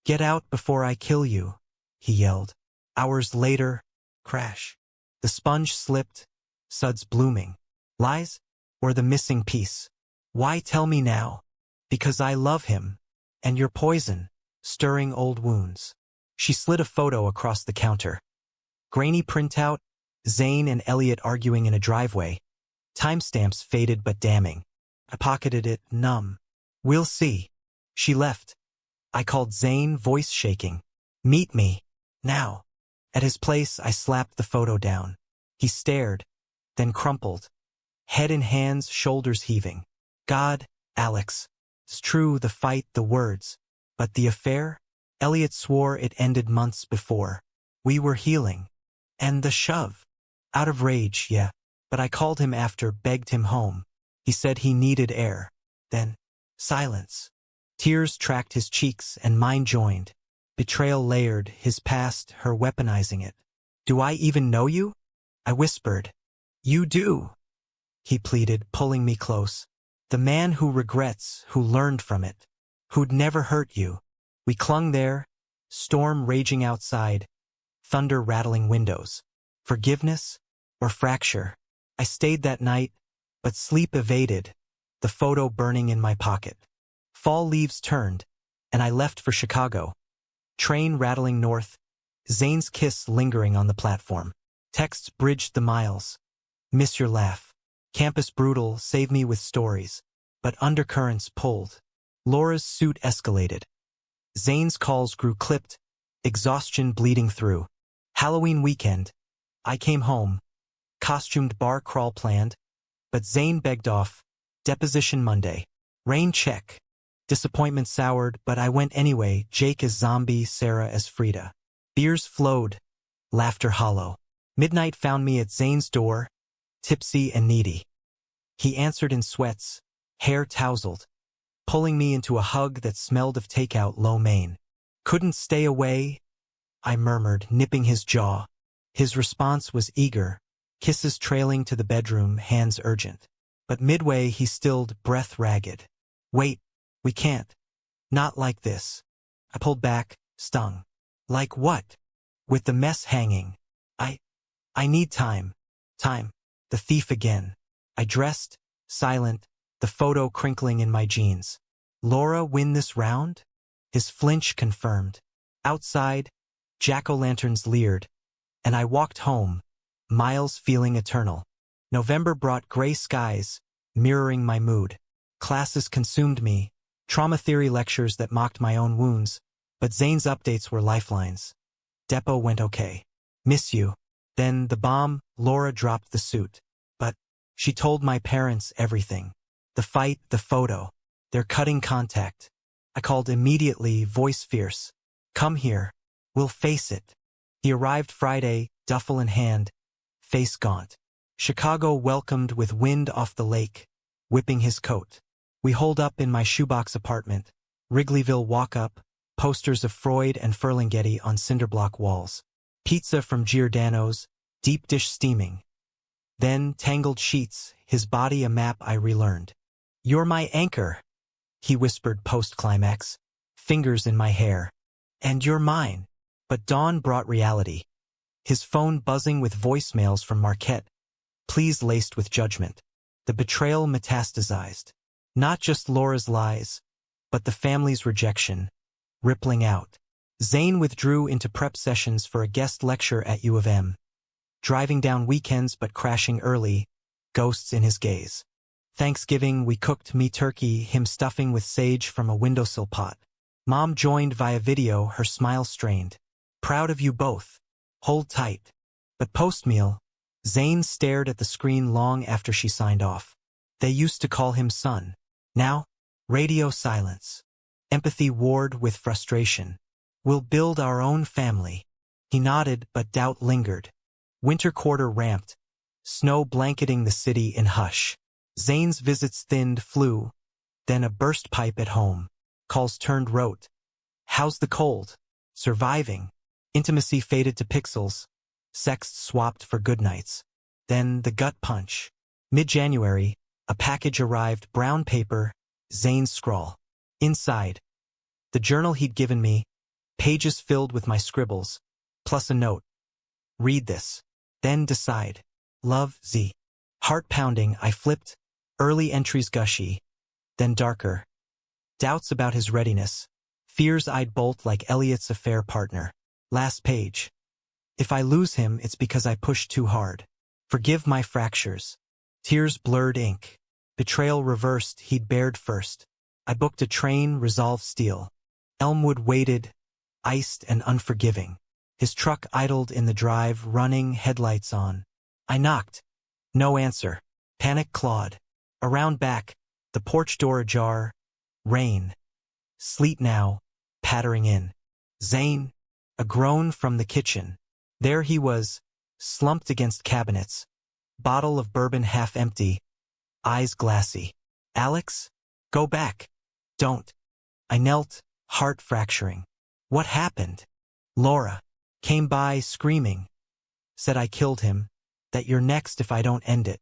Get out before I kill you, he yelled. Hours later, crash. The sponge slipped, suds blooming. Lies? Or the missing piece? Why tell me now? Because I love him. And you're poison, stirring old wounds. She slid a photo across the counter. Grainy printout, Zane and Elliot arguing in a driveway. Timestamps faded but damning. I pocketed it, numb. We'll see. She left. I called Zane, voice shaking. Meet me. Now. At his place, I slapped the photo down. He stared, then crumpled. Head in hands, shoulders heaving. God, Alex. It's true, the fight, the words. But the affair? Elliot swore it ended months before. We were healing. And the shove. Out of rage, yeah. But I called him after, begged him home. He said he needed air. Then, silence. Tears tracked his cheeks and mine joined. Betrayal layered, his past, her weaponizing it. Do I even know you? I whispered. You do. He pleaded, pulling me close. The man who regrets, who learned from it. Who'd never hurt you. We clung there, storm raging outside, thunder rattling windows. Forgiveness or fracture? I stayed that night, but sleep evaded, the photo burning in my pocket. Fall leaves turned, and I left for Chicago. Train rattling north, Zane's kiss lingering on the platform. Texts bridged the miles. Miss your laugh. Campus brutal, save me with stories. But undercurrents pulled. Laura's suit escalated. Zane's calls grew clipped, exhaustion bleeding through. Halloween weekend. I came home. Costumed bar crawl planned, but Zane begged off. Deposition Monday. Rain check. Disappointment soured, but I went anyway, Jake as zombie, Sarah as Frida. Beers flowed, laughter hollow. Midnight found me at Zane's door, tipsy and needy. He answered in sweats, hair tousled, pulling me into a hug that smelled of takeout lo mein. Couldn't stay away, I murmured, nipping his jaw. His response was eager. kisses trailing to the bedroom, hands urgent. But midway he stilled, breath ragged. Wait, we can't. Not like this. I pulled back, stung. Like what? With the mess hanging. I need time. Time. The thief again. I dressed, silent, the photo crinkling in my jeans. Laura win this round? His flinch confirmed. Outside, jack-o'-lanterns leered, and I walked home, miles feeling eternal. November brought gray skies, mirroring my mood. Classes consumed me, trauma theory lectures that mocked my own wounds, but Zane's updates were lifelines. Depo went okay. Miss you. Then the bomb, Laura dropped the suit. But she told my parents everything. The fight, the photo, their cutting contact. I called immediately, voice fierce. Come here. We'll face it. He arrived Friday, duffel in hand, face gaunt. Chicago welcomed with wind off the lake, whipping his coat. We holed up in my shoebox apartment. Wrigleyville walk-up, posters of Freud and Ferlinghetti on cinderblock walls. Pizza from Giordano's, deep dish steaming. Then tangled sheets, his body a map I relearned. You're my anchor, he whispered post-climax, fingers in my hair. And you're mine. But dawn brought reality. His phone buzzing with voicemails from Marquette, pleas laced with judgment. The betrayal metastasized. Not just Laura's lies, but the family's rejection, rippling out. Zane withdrew into prep sessions for a guest lecture at U of M. Driving down weekends but crashing early, ghosts in his gaze. Thanksgiving we cooked me turkey, him stuffing with sage from a windowsill pot. Mom joined via video, her smile strained. Proud of you both. Hold tight. But post-meal, Zane stared at the screen long after she signed off. They used to call him son. Now, radio silence. Empathy warred with frustration. We'll build our own family. He nodded, but doubt lingered. Winter quarter ramped, snow blanketing the city in hush. Zane's visits thinned, flew, then a burst pipe at home. Calls turned rote. How's the cold? Surviving. Intimacy faded to pixels. Sex swapped for goodnights. Then the gut punch. Mid-January, a package arrived, brown paper, Zane's scrawl. Inside, the journal he'd given me, pages filled with my scribbles, plus a note. Read this. Then decide. Love, Z. Heart pounding, I flipped. Early entries gushy. Then darker. Doubts about his readiness. Fears I'd bolt like Elliot's affair partner. Last page. If I lose him, it's because I pushed too hard. Forgive my fractures. Tears blurred ink. Betrayal reversed, he'd bared first. I booked a train, resolve steel. Elmwood waited, iced and unforgiving. His truck idled in the drive, running, headlights on. I knocked. No answer. Panic clawed. Around back, the porch door ajar. Rain. Sleet now, pattering in. Zane. A groan from the kitchen. There he was, slumped against cabinets. Bottle of bourbon half empty. Eyes glassy. Alex? Go back. Don't. I knelt, heart fracturing. What happened? Laura. Came by, screaming. Said I killed him. That you're next if I don't end it.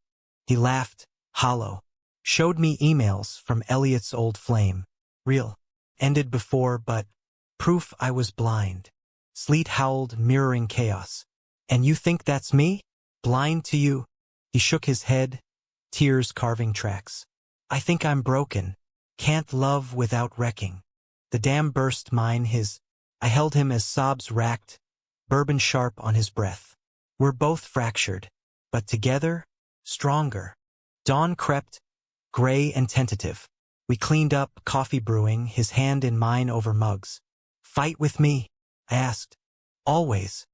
He laughed, hollow. Showed me emails from Elliot's old flame. Real. Ended before, but proof I was blind. Sleet howled, mirroring chaos. And you think that's me? Blind to you? He shook his head, tears carving tracks. I think I'm broken. Can't love without wrecking. The dam burst mine, his. I held him as sobs racked, bourbon sharp on his breath. We're both fractured, but together, stronger. Dawn crept, gray and tentative. We cleaned up, coffee brewing, his hand in mine over mugs. Fight with me? I asked. Always.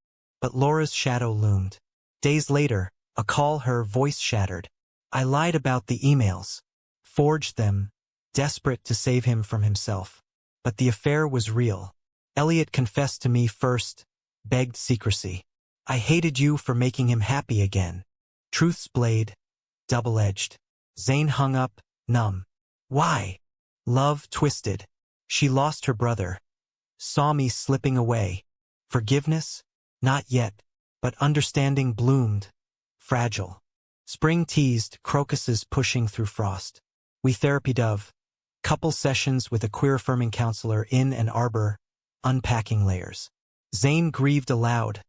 But Laura's shadow loomed. Days later, a call, her voice shattered. I lied about the emails. Forged them, desperate to save him from himself. But the affair was real. Elliot confessed to me first, begged secrecy. I hated you for making him happy again. Truth's blade, double-edged. Zane hung up, numb. Why? Love twisted. She lost her brother. Saw me slipping away. Forgiveness? Not yet. But understanding bloomed. fragile. Spring teased, crocuses pushing through frost. We therapy dove. Couple sessions with a queer-affirming counselor in Ann Arbor, unpacking layers. Zane grieved aloud.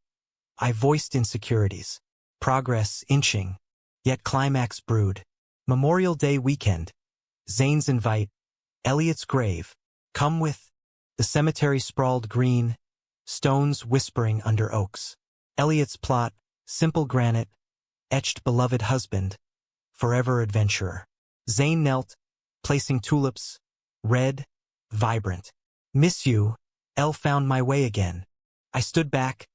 I voiced insecurities. Progress inching, yet climax brewed. Memorial Day weekend. Zane's invite. Elliot's grave. Come with. The cemetery sprawled green, stones whispering under oaks. Elliot's plot, simple granite, etched beloved husband, forever adventurer. Zane knelt, placing tulips, red, vibrant. Miss you, Elle found my way again. I stood back,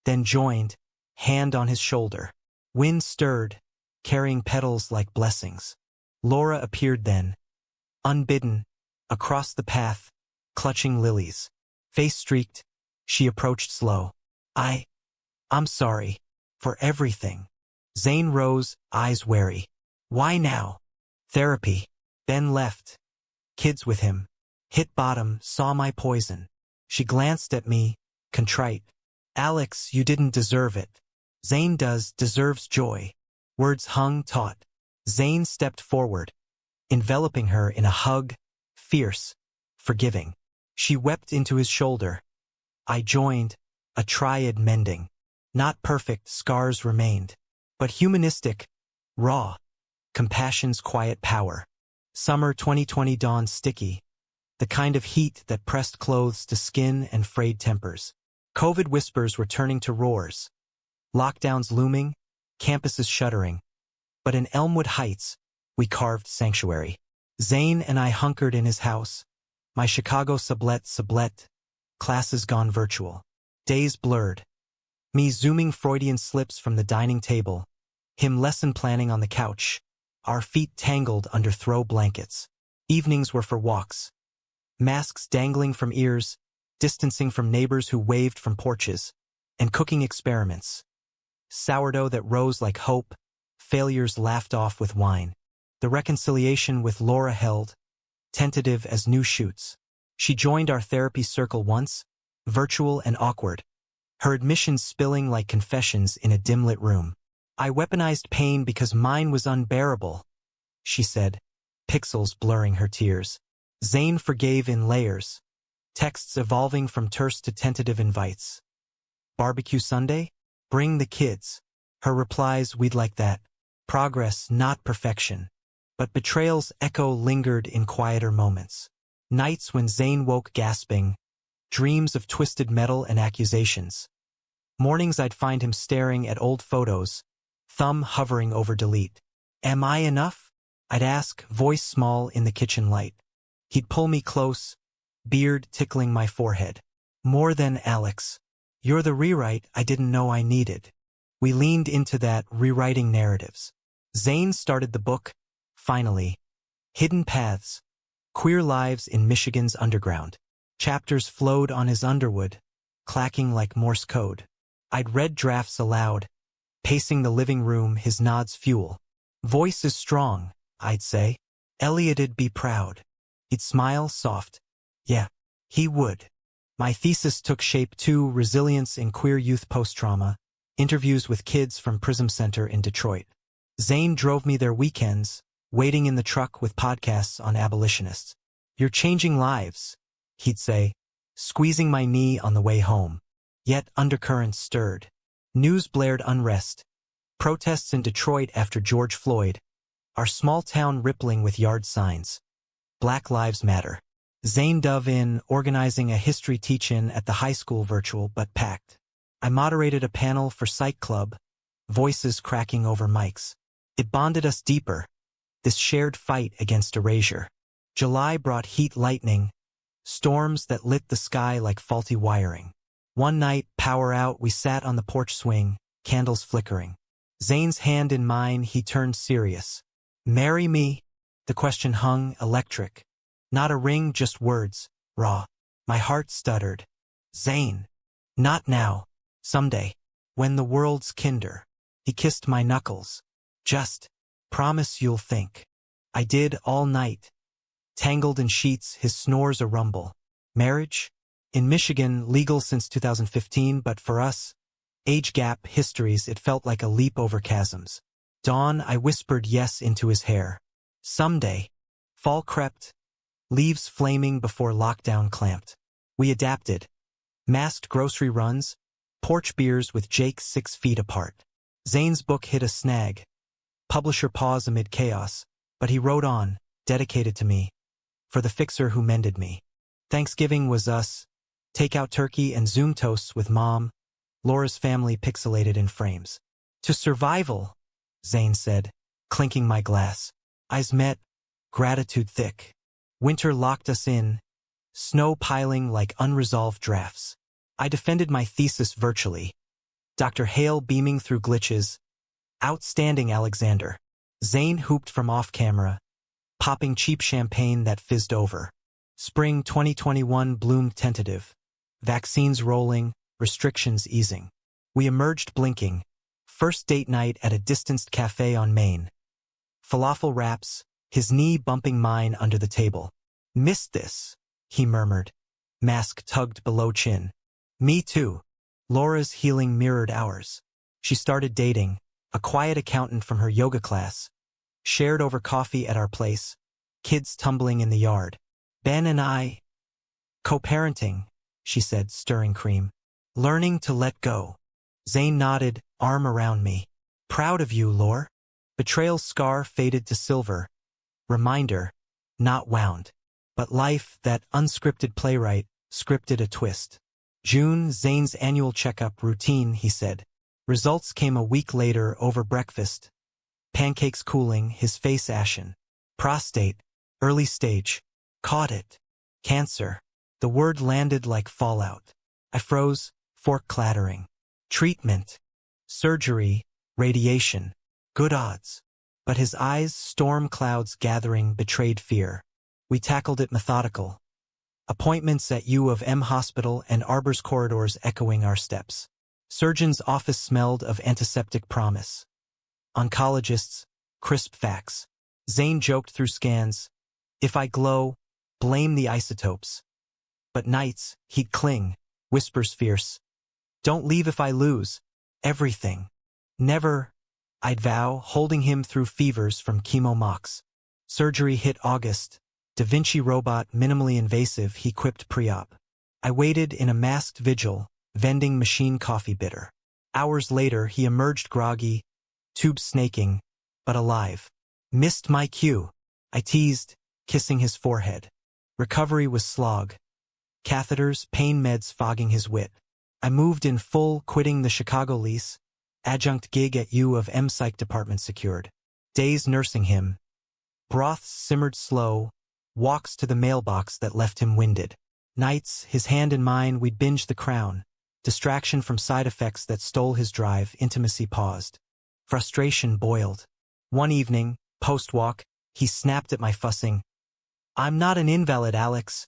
then joined, hand on his shoulder. Wind stirred, carrying petals like blessings. Laura appeared then, unbidden, across the path, clutching lilies. Face streaked, she approached slow. I'm sorry. For everything. Zane rose, eyes wary. Why now? Therapy. Ben left. Kids with him. Hit bottom, saw my poison. She glanced at me, contrite. Alex, you didn't deserve it. Zane deserves joy. Words hung taut. Zane stepped forward, enveloping her in a hug, fierce, forgiving. She wept into his shoulder. I joined, a triad mending. Not perfect, scars remained, but humanistic, raw, compassion's quiet power. Summer 2020 dawned sticky, the kind of heat that pressed clothes to skin and frayed tempers. COVID whispers were turning to roars. Lockdowns looming, campuses shuddering. But in Elmwood Heights, we carved sanctuary. Zane and I hunkered in his house. My Chicago sublet, classes gone virtual. Days blurred. Me zooming Freudian slips from the dining table. Him lesson planning on the couch. Our feet tangled under throw blankets. Evenings were for walks. Masks dangling from ears, distancing from neighbors who waved from porches, and cooking experiments. Sourdough that rose like hope, failures laughed off with wine. The reconciliation with Laura held, tentative as new shoots. She joined our therapy circle once, virtual and awkward, her admissions spilling like confessions in a dim-lit room. I weaponized pain because mine was unbearable, she said, pixels blurring her tears. Zane forgave in layers, texts evolving from terse to tentative invites. Barbecue Sunday? Bring the kids. Her replies, we'd like that. Progress, not perfection. But betrayal's echo lingered in quieter moments. Nights when Zane woke gasping, dreams of twisted metal and accusations. Mornings I'd find him staring at old photos, thumb hovering over delete. Am I enough? I'd ask, voice small in the kitchen light. He'd pull me close, beard tickling my forehead. More than Alex. You're the rewrite I didn't know I needed. We leaned into that, rewriting narratives. Zane started the book, finally. Hidden Paths. Queer Lives in Michigan's Underground. Chapters flowed on his underwood, clacking like Morse code. I'd read drafts aloud, pacing the living room, his nods fuel. Voice is strong, I'd say. Elliot'd be proud. He'd smile soft. Yeah, he would. My thesis took shape too, resilience in queer youth post-trauma, interviews with kids from Prism Center in Detroit. Zane drove me there weekends, waiting in the truck with podcasts on abolitionists. You're changing lives, he'd say, squeezing my knee on the way home. Yet undercurrents stirred. News blared unrest. Protests in Detroit after George Floyd. Our small town rippling with yard signs. Black Lives Matter. Zane dove in, organizing a history teach-in at the high school, virtual but packed. I moderated a panel for Psych Club, voices cracking over mics. It bonded us deeper, this shared fight against erasure. July brought heat lightning, storms that lit the sky like faulty wiring. One night, power out, we sat on the porch swing, candles flickering. Zane's hand in mine, he turned serious. Marry me? The question hung, electric. Not a ring, just words, raw. My heart stuttered. Zane. Not now. Someday. When the world's kinder. He kissed my knuckles. Just. Promise you'll think. I did all night. Tangled in sheets, his snores a rumble. Marriage? In Michigan, legal since 2015, but for us, Age gap, histories, it felt like a leap over chasms. Dawn, I whispered yes into his hair. Someday. Fall crept, leaves flaming before lockdown clamped. We adapted. Masked grocery runs, porch beers with Jake 6 feet apart. Zane's book hit a snag. Publisher pause amid chaos, but he wrote on, dedicated to me. For the fixer who mended me. Thanksgiving was us. Takeout turkey and Zoom toasts with Mom. Laura's family pixelated in frames. To survival, Zane said, clinking my glass. Eyes met, gratitude thick. Winter locked us in, snow piling like unresolved drafts. I defended my thesis virtually. Dr. Hale beaming through glitches. Outstanding, Alexander. Zane hooped from off-camera, popping cheap champagne that fizzed over. Spring 2021 bloomed tentative. Vaccines rolling, restrictions easing. We emerged blinking. First date night at a distanced cafe on Main. Falafel wraps, his knee bumping mine under the table. Missed this, he murmured. Mask tugged below chin. Me too. Laura's healing mirrored ours. She started dating, a quiet accountant from her yoga class. Shared over coffee at our place. Kids tumbling in the yard. Ben and I. Co-parenting, she said, stirring cream. Learning to let go. Zane nodded, arm around me. Proud of you, Laura. Betrayal's scar faded to silver. Reminder, not wound. But life, that unscripted playwright, scripted a twist. June, Zane's annual checkup routine, he said. Results came a week later over breakfast. Pancakes cooling, his face ashen. Prostate, early stage. Caught it. Cancer. The word landed like fallout. I froze, fork clattering. Treatment. Surgery. Radiation. Good odds. But his eyes, storm clouds gathering, betrayed fear. We tackled it methodical. Appointments at U of M Hospital and Arbor's corridors echoing our steps. Surgeon's office smelled of antiseptic promise. Oncologists, crisp facts. Zane joked through scans. If I glow, blame the isotopes. But nights, he'd cling, whispers fierce. Don't leave if I lose. Everything. Never, I'd vow, holding him through fevers from chemo mocks. Surgery hit August. Da Vinci robot, minimally invasive, he quipped pre-op. I waited in a masked vigil, vending machine coffee bitter. Hours later, he emerged groggy, tubes snaking, but alive. Missed my cue. I teased, kissing his forehead. Recovery was slog. Catheters, pain meds fogging his wit. I moved in full, quitting the Chicago lease. Adjunct gig at U of M Psych department secured. Days nursing him. Broths simmered slow. Walks to the mailbox that left him winded. Nights, his hand in mine, we'd binge The Crown. Distraction from side effects that stole his drive, intimacy paused. Frustration boiled. One evening, post-walk, he snapped at my fussing. I'm not an invalid, Alex.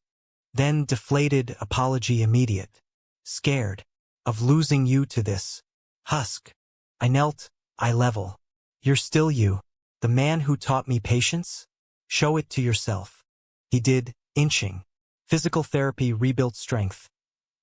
Then deflated, apology immediate. Scared. Of losing you to this. Husk. I knelt, eye level. You're still you. The man who taught me patience? Show it to yourself. He did, inching. Physical therapy rebuilt strength.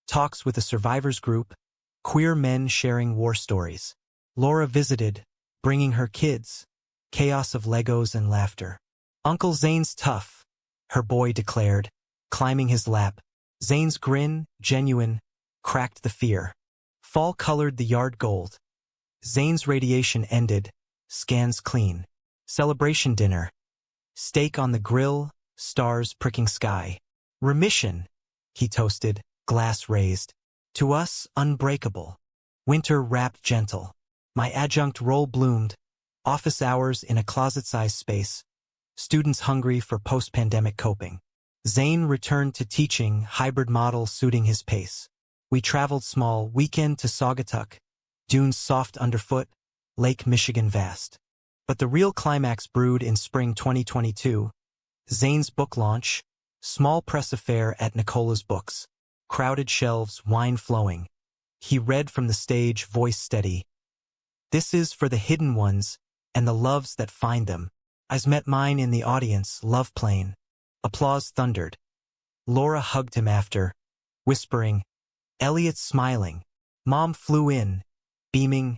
Talks with a survivors group. Queer men sharing war stories. Laura visited, bringing her kids. Chaos of Legos and laughter. Uncle Zane's tough, her boy declared, climbing his lap. Zane's grin, genuine, cracked the fear. Fall colored the yard gold. Zane's radiation ended, scans clean. Celebration dinner. Steak on the grill, stars pricking sky. Remission, he toasted, glass raised. To us, unbreakable. Winter wrapped gentle. My adjunct role bloomed. Office hours in a closet-sized space. Students hungry for post-pandemic coping. Zane returned to teaching, hybrid model suiting his pace. We traveled small, weekend to Saugatuck. Dunes soft underfoot, Lake Michigan vast. But the real climax brewed in spring 2022. Zane's book launch, small press affair at Nicola's Books. Crowded shelves, wine flowing. He read from the stage, voice steady. This is for the hidden ones, and the loves that find them. Eyes met mine in the audience, love plain. Applause thundered. Laura hugged him after, whispering, Elliot's smiling. Mom flew in, beaming.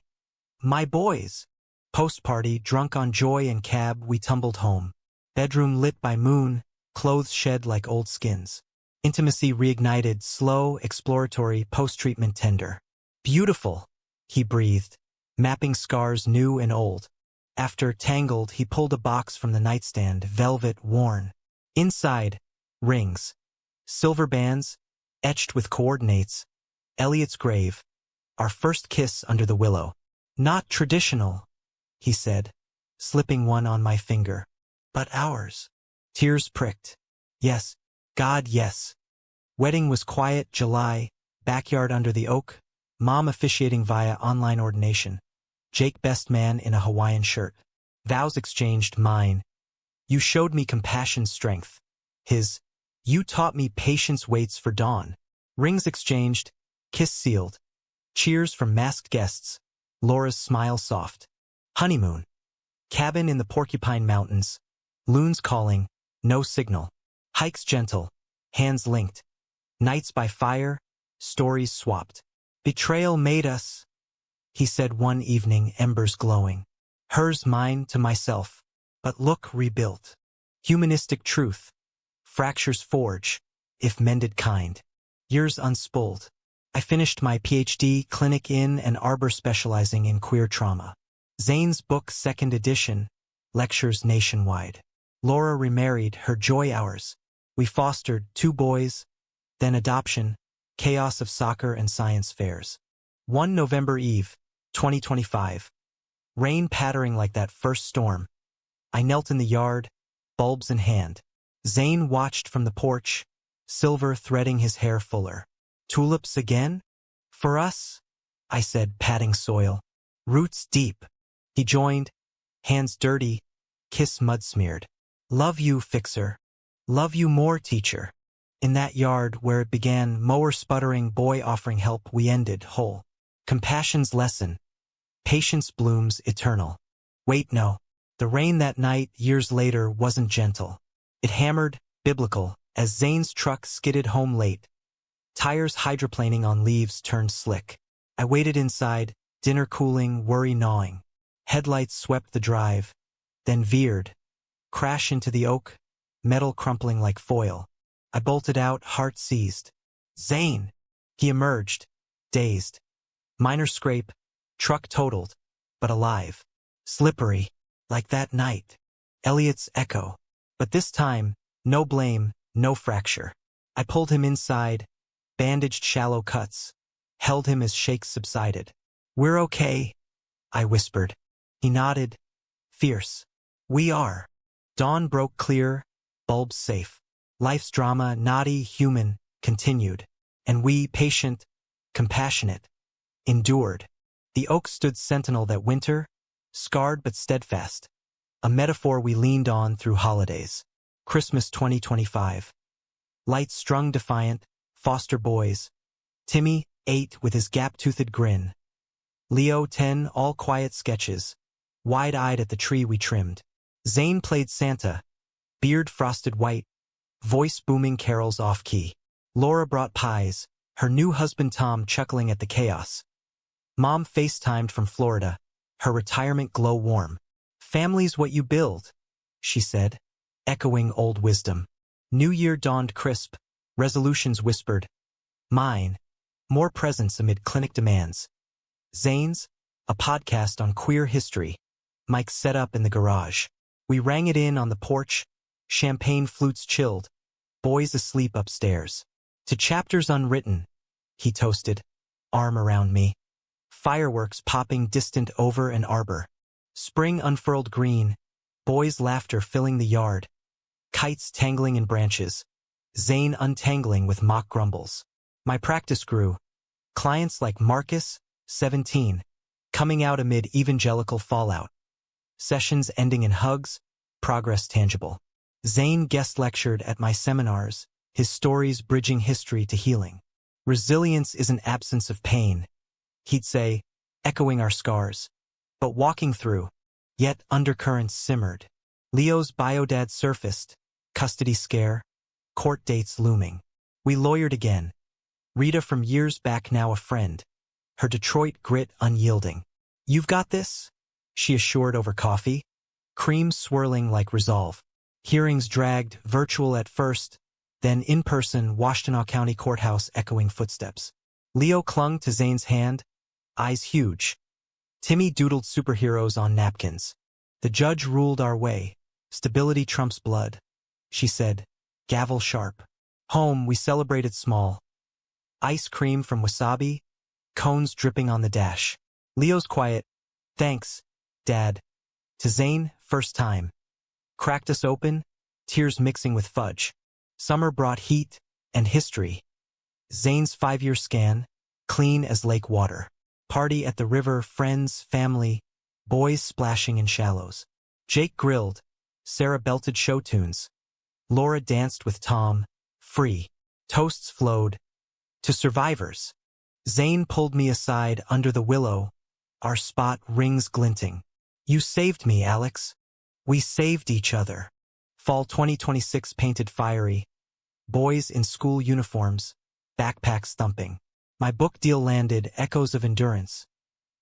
My boys! Post-party, drunk on joy and cab, we tumbled home. Bedroom lit by moon, clothes shed like old skins. Intimacy reignited, slow, exploratory, post-treatment tender. Beautiful, he breathed, mapping scars new and old. After tangled, he pulled a box from the nightstand, velvet, worn. Inside, rings. Silver bands, etched with coordinates. Elliot's grave. Our first kiss under the willow. Not traditional, he said, slipping one on my finger. But ours. Tears pricked. Yes, God, yes. Wedding was quiet, July, backyard under the oak, Mom officiating via online ordination. Jake best man in a Hawaiian shirt. Vows exchanged, mine. You showed me compassion's strength. His, you taught me patience waits for dawn. Rings exchanged, kiss sealed. Cheers from masked guests. Laura's smile soft. Honeymoon. Cabin in the Porcupine Mountains. Loons calling, no signal. Hikes gentle, hands linked. Nights by fire, stories swapped. Betrayal made us, he said one evening, embers glowing. Hers, mine, to myself. But look, rebuilt. Humanistic truth. Fractures forge, if mended kind. Years unspooled. I finished my PhD, clinic in Ann Arbor specializing in queer trauma. Zane's book, 2nd edition, lectures nationwide. Laura remarried, her joy ours. We fostered 2 boys, then adoption, chaos of soccer and science fairs. One November Eve, 2025. Rain pattering like that first storm. I knelt in the yard, bulbs in hand. Zane watched from the porch, silver threading his hair fuller. Tulips again? For us? I said, patting soil. Roots deep. He joined, hands dirty, kiss mud-smeared. Love you, fixer. Love you more, teacher. In that yard where it began, mower sputtering, boy offering help, we ended whole. Compassion's lesson. Patience blooms eternal. Wait, no. The rain that night, years later, wasn't gentle. It hammered, biblical, as Zane's truck skidded home late. Tires hydroplaning on leaves turned slick. I waited inside, dinner cooling, worry gnawing. Headlights swept the drive, then veered. Crash into the oak, metal crumpling like foil. I bolted out, heart seized. Zane! He emerged, dazed. Minor scrape, truck totaled, but alive. Slippery, like that night. Elliot's echo. But this time, no blame, no fracture. I pulled him inside, bandaged shallow cuts, held him as shakes subsided. We're okay, I whispered. He nodded, fierce. We are. Dawn broke clear, bulbs safe. Life's drama, naughty, human, continued. And we, patient, compassionate, endured. The oak stood sentinel that winter, scarred but steadfast. A metaphor we leaned on through holidays. Christmas 2025. Lights strung defiant, foster boys. Timmy, 8, with his gap-toothed grin. Leo, 10, all quiet sketches. Wide-eyed at the tree we trimmed. Zane played Santa, beard frosted white, voice booming carols off-key. Laura brought pies, her new husband Tom chuckling at the chaos. Mom FaceTimed from Florida, her retirement glow warm. Family's what you build, she said, echoing old wisdom. New Year dawned crisp, resolutions whispered. Mine, more presence amid clinic demands. Zane's, a podcast on queer history. Mike set up in the garage. We rang it in on the porch, champagne flutes chilled, boys asleep upstairs. To chapters unwritten, he toasted, arm around me. Fireworks popping distant over Ann Arbor. Spring unfurled green, boys' laughter filling the yard. Kites tangling in branches, Zane untangling with mock grumbles. My practice grew. Clients like Marcus, 17, coming out amid evangelical fallout. Sessions ending in hugs, progress tangible. Zane guest lectured at my seminars, his stories bridging history to healing. Resilience is an absence of pain, he'd say, echoing our scars. But walking through, yet undercurrents simmered. Leo's biodad surfaced, custody scare, court dates looming. We lawyered again. Rita from years back now a friend. her Detroit grit unyielding. "You've got this," she assured over coffee, cream swirling like resolve. Hearings dragged, virtual at first, then in person, Washtenaw County Courthouse echoing footsteps. Leo clung to Zane's hand, eyes huge. Timmy doodled superheroes on napkins. "The judge ruled our way. Stability trumps blood," she said, gavel sharp. Home, we celebrated small. Ice cream from Wasabi, cones dripping on the dash. Leo's quiet, "Thanks, Dad." To Zane, first time. Cracked us open, tears mixing with fudge. Summer brought heat and history. Zane's 5-year scan, clean as lake water. Party at the river, friends, family, boys splashing in shallows. Jake grilled, Sarah belted show tunes. Laura danced with Tom, free. Toasts flowed. To survivors. Zane pulled me aside under the willow, our spot rings glinting. "You saved me, Alex. We saved each other." Fall 2026 painted fiery. Boys in school uniforms, backpacks thumping. My book deal landed, echoes of endurance.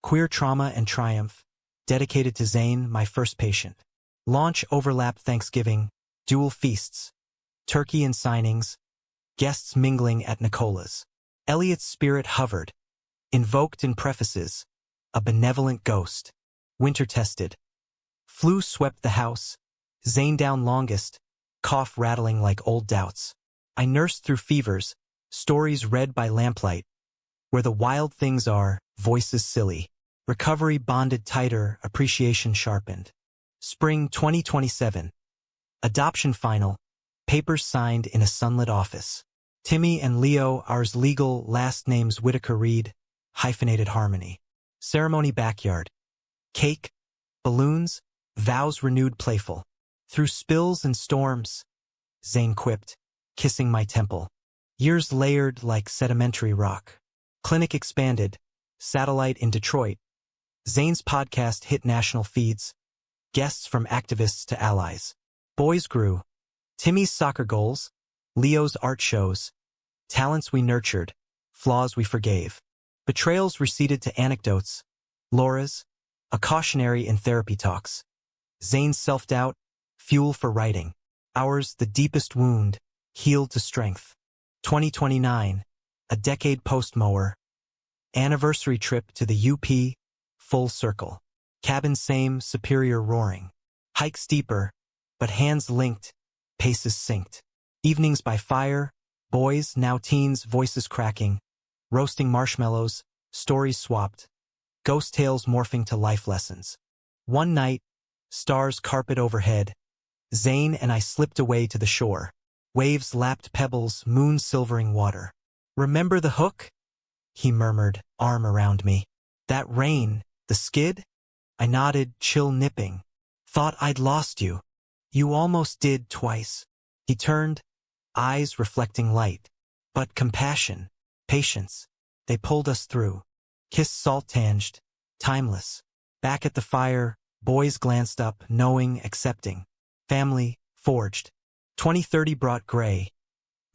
Queer trauma and triumph, dedicated to Zane, my first patient. Launch overlap Thanksgiving, dual feasts. Turkey and signings, guests mingling at Nicola's. Elliot's spirit hovered, invoked in prefaces, a benevolent ghost. Winter tested. Flu swept the house, Zane down longest, cough rattling like old doubts. I nursed through fevers, stories read by lamplight. Where the wild things are, voices silly. Recovery bonded tighter, appreciation sharpened. Spring 2027. Adoption final, papers signed in a sunlit office. Timmy and Leo, ours legal, last names Whitaker-Reed, hyphenated harmony. Ceremony backyard. Cake, balloons, vows renewed playful. Through spills and storms, Zane quipped, kissing my temple. Years layered like sedimentary rock. Clinic expanded, satellite in Detroit. Zane's podcast hit national feeds. Guests from activists to allies. Boys grew. Timmy's soccer goals, Leo's art shows. Talents we nurtured, flaws we forgave. Betrayals receded to anecdotes. Laura's, a cautionary in therapy talks. Zane's self-doubt, fuel for writing. Ours, the deepest wound, healed to strength. 2029, a decade post-mower. Anniversary trip to the UP, full circle. Cabin same, superior roaring. Hike steeper, but hands linked, paces synced. Evenings by fire, boys, now teens, voices cracking. Roasting marshmallows, stories swapped. Ghost tales morphing to life lessons. One night, stars carpet overhead. Zane and I slipped away to the shore. Waves lapped pebbles, moon silvering water. "Remember the hook?" he murmured, arm around me. "That rain, the skid?" I nodded, chill nipping. "Thought I'd lost you." "You almost did twice." He turned, eyes reflecting light. But compassion, patience, they pulled us through. Kiss salt-tanged, timeless. Back at the fire, boys glanced up, knowing, accepting. Family, forged. 2030 brought gray.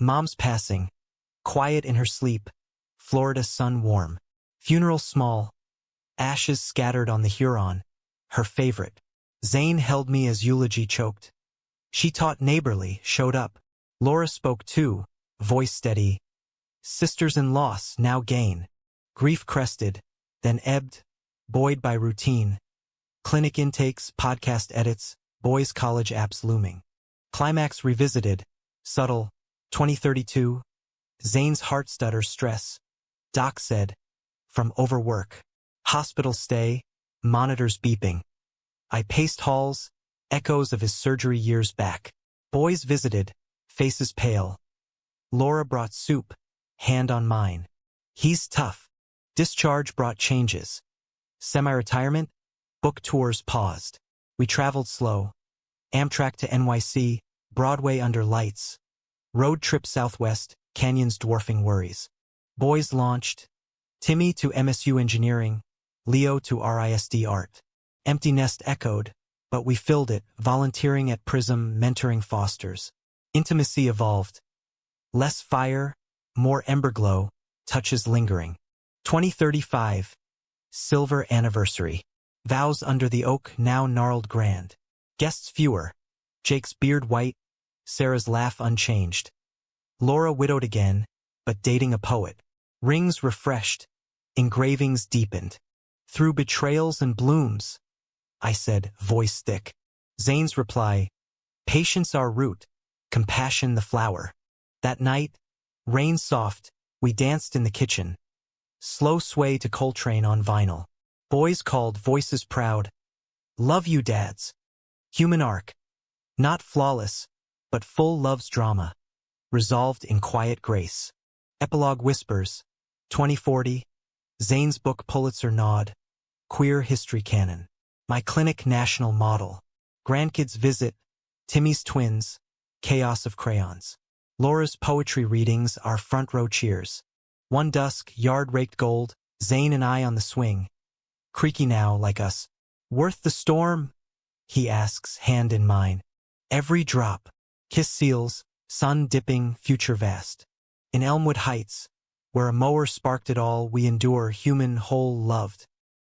Mom's passing, quiet in her sleep. Florida sun warm. Funeral small. Ashes scattered on the Huron, her favorite. Zane held me as eulogy choked. She taught neighborly, showed up. Laura spoke too, voice steady. Sisters in loss, now gain. Grief crested, then ebbed, buoyed by routine. Clinic intakes, podcast edits, boys' college apps looming. Climax revisited, subtle, 2032. Zane's heart stutter stress. Doc said, from overwork. Hospital stay, monitors beeping. I paced halls, echoes of his surgery years back. Boys visited, faces pale. Laura brought soup, hand on mine. He's tough. Discharge brought changes. Semi-retirement, book tours paused. We traveled slow. Amtrak to NYC, Broadway under lights. Road trip southwest, canyons dwarfing worries. Boys launched. Timmy to MSU engineering, Leo to RISD art. Empty nest echoed, but we filled it, volunteering at Prism, mentoring fosters. Intimacy evolved. Less fire, more emberglow, touches lingering. 2035. Silver Anniversary. Vows under the oak now gnarled grand. Guests fewer. Jake's beard white. Sarah's laugh unchanged. Laura widowed again, but dating a poet. Rings refreshed. Engravings deepened. Through betrayals and blooms, I said, voice thick. Zane's reply, patience our root, compassion the flower. That night, rain soft, we danced in the kitchen. Slow sway to Coltrane on vinyl. Boys called, voices proud. Love you, dads. Human arc. Not flawless, but full love's drama. Resolved in quiet grace. Epilogue whispers. 2040. Zane's book Pulitzer nod. Queer history canon. My clinic national model. Grandkids visit. Timmy's twins. Chaos of crayons. Laura's poetry readings are front row cheers. One dusk, yard raked gold. Zane and I on the swing. Creaky now, like us. Worth the storm? He asks, hand in mine. Every drop. Kiss seals, sun dipping, future vast. In Elmwood Heights, where a mower sparked it all, we endure human whole loved.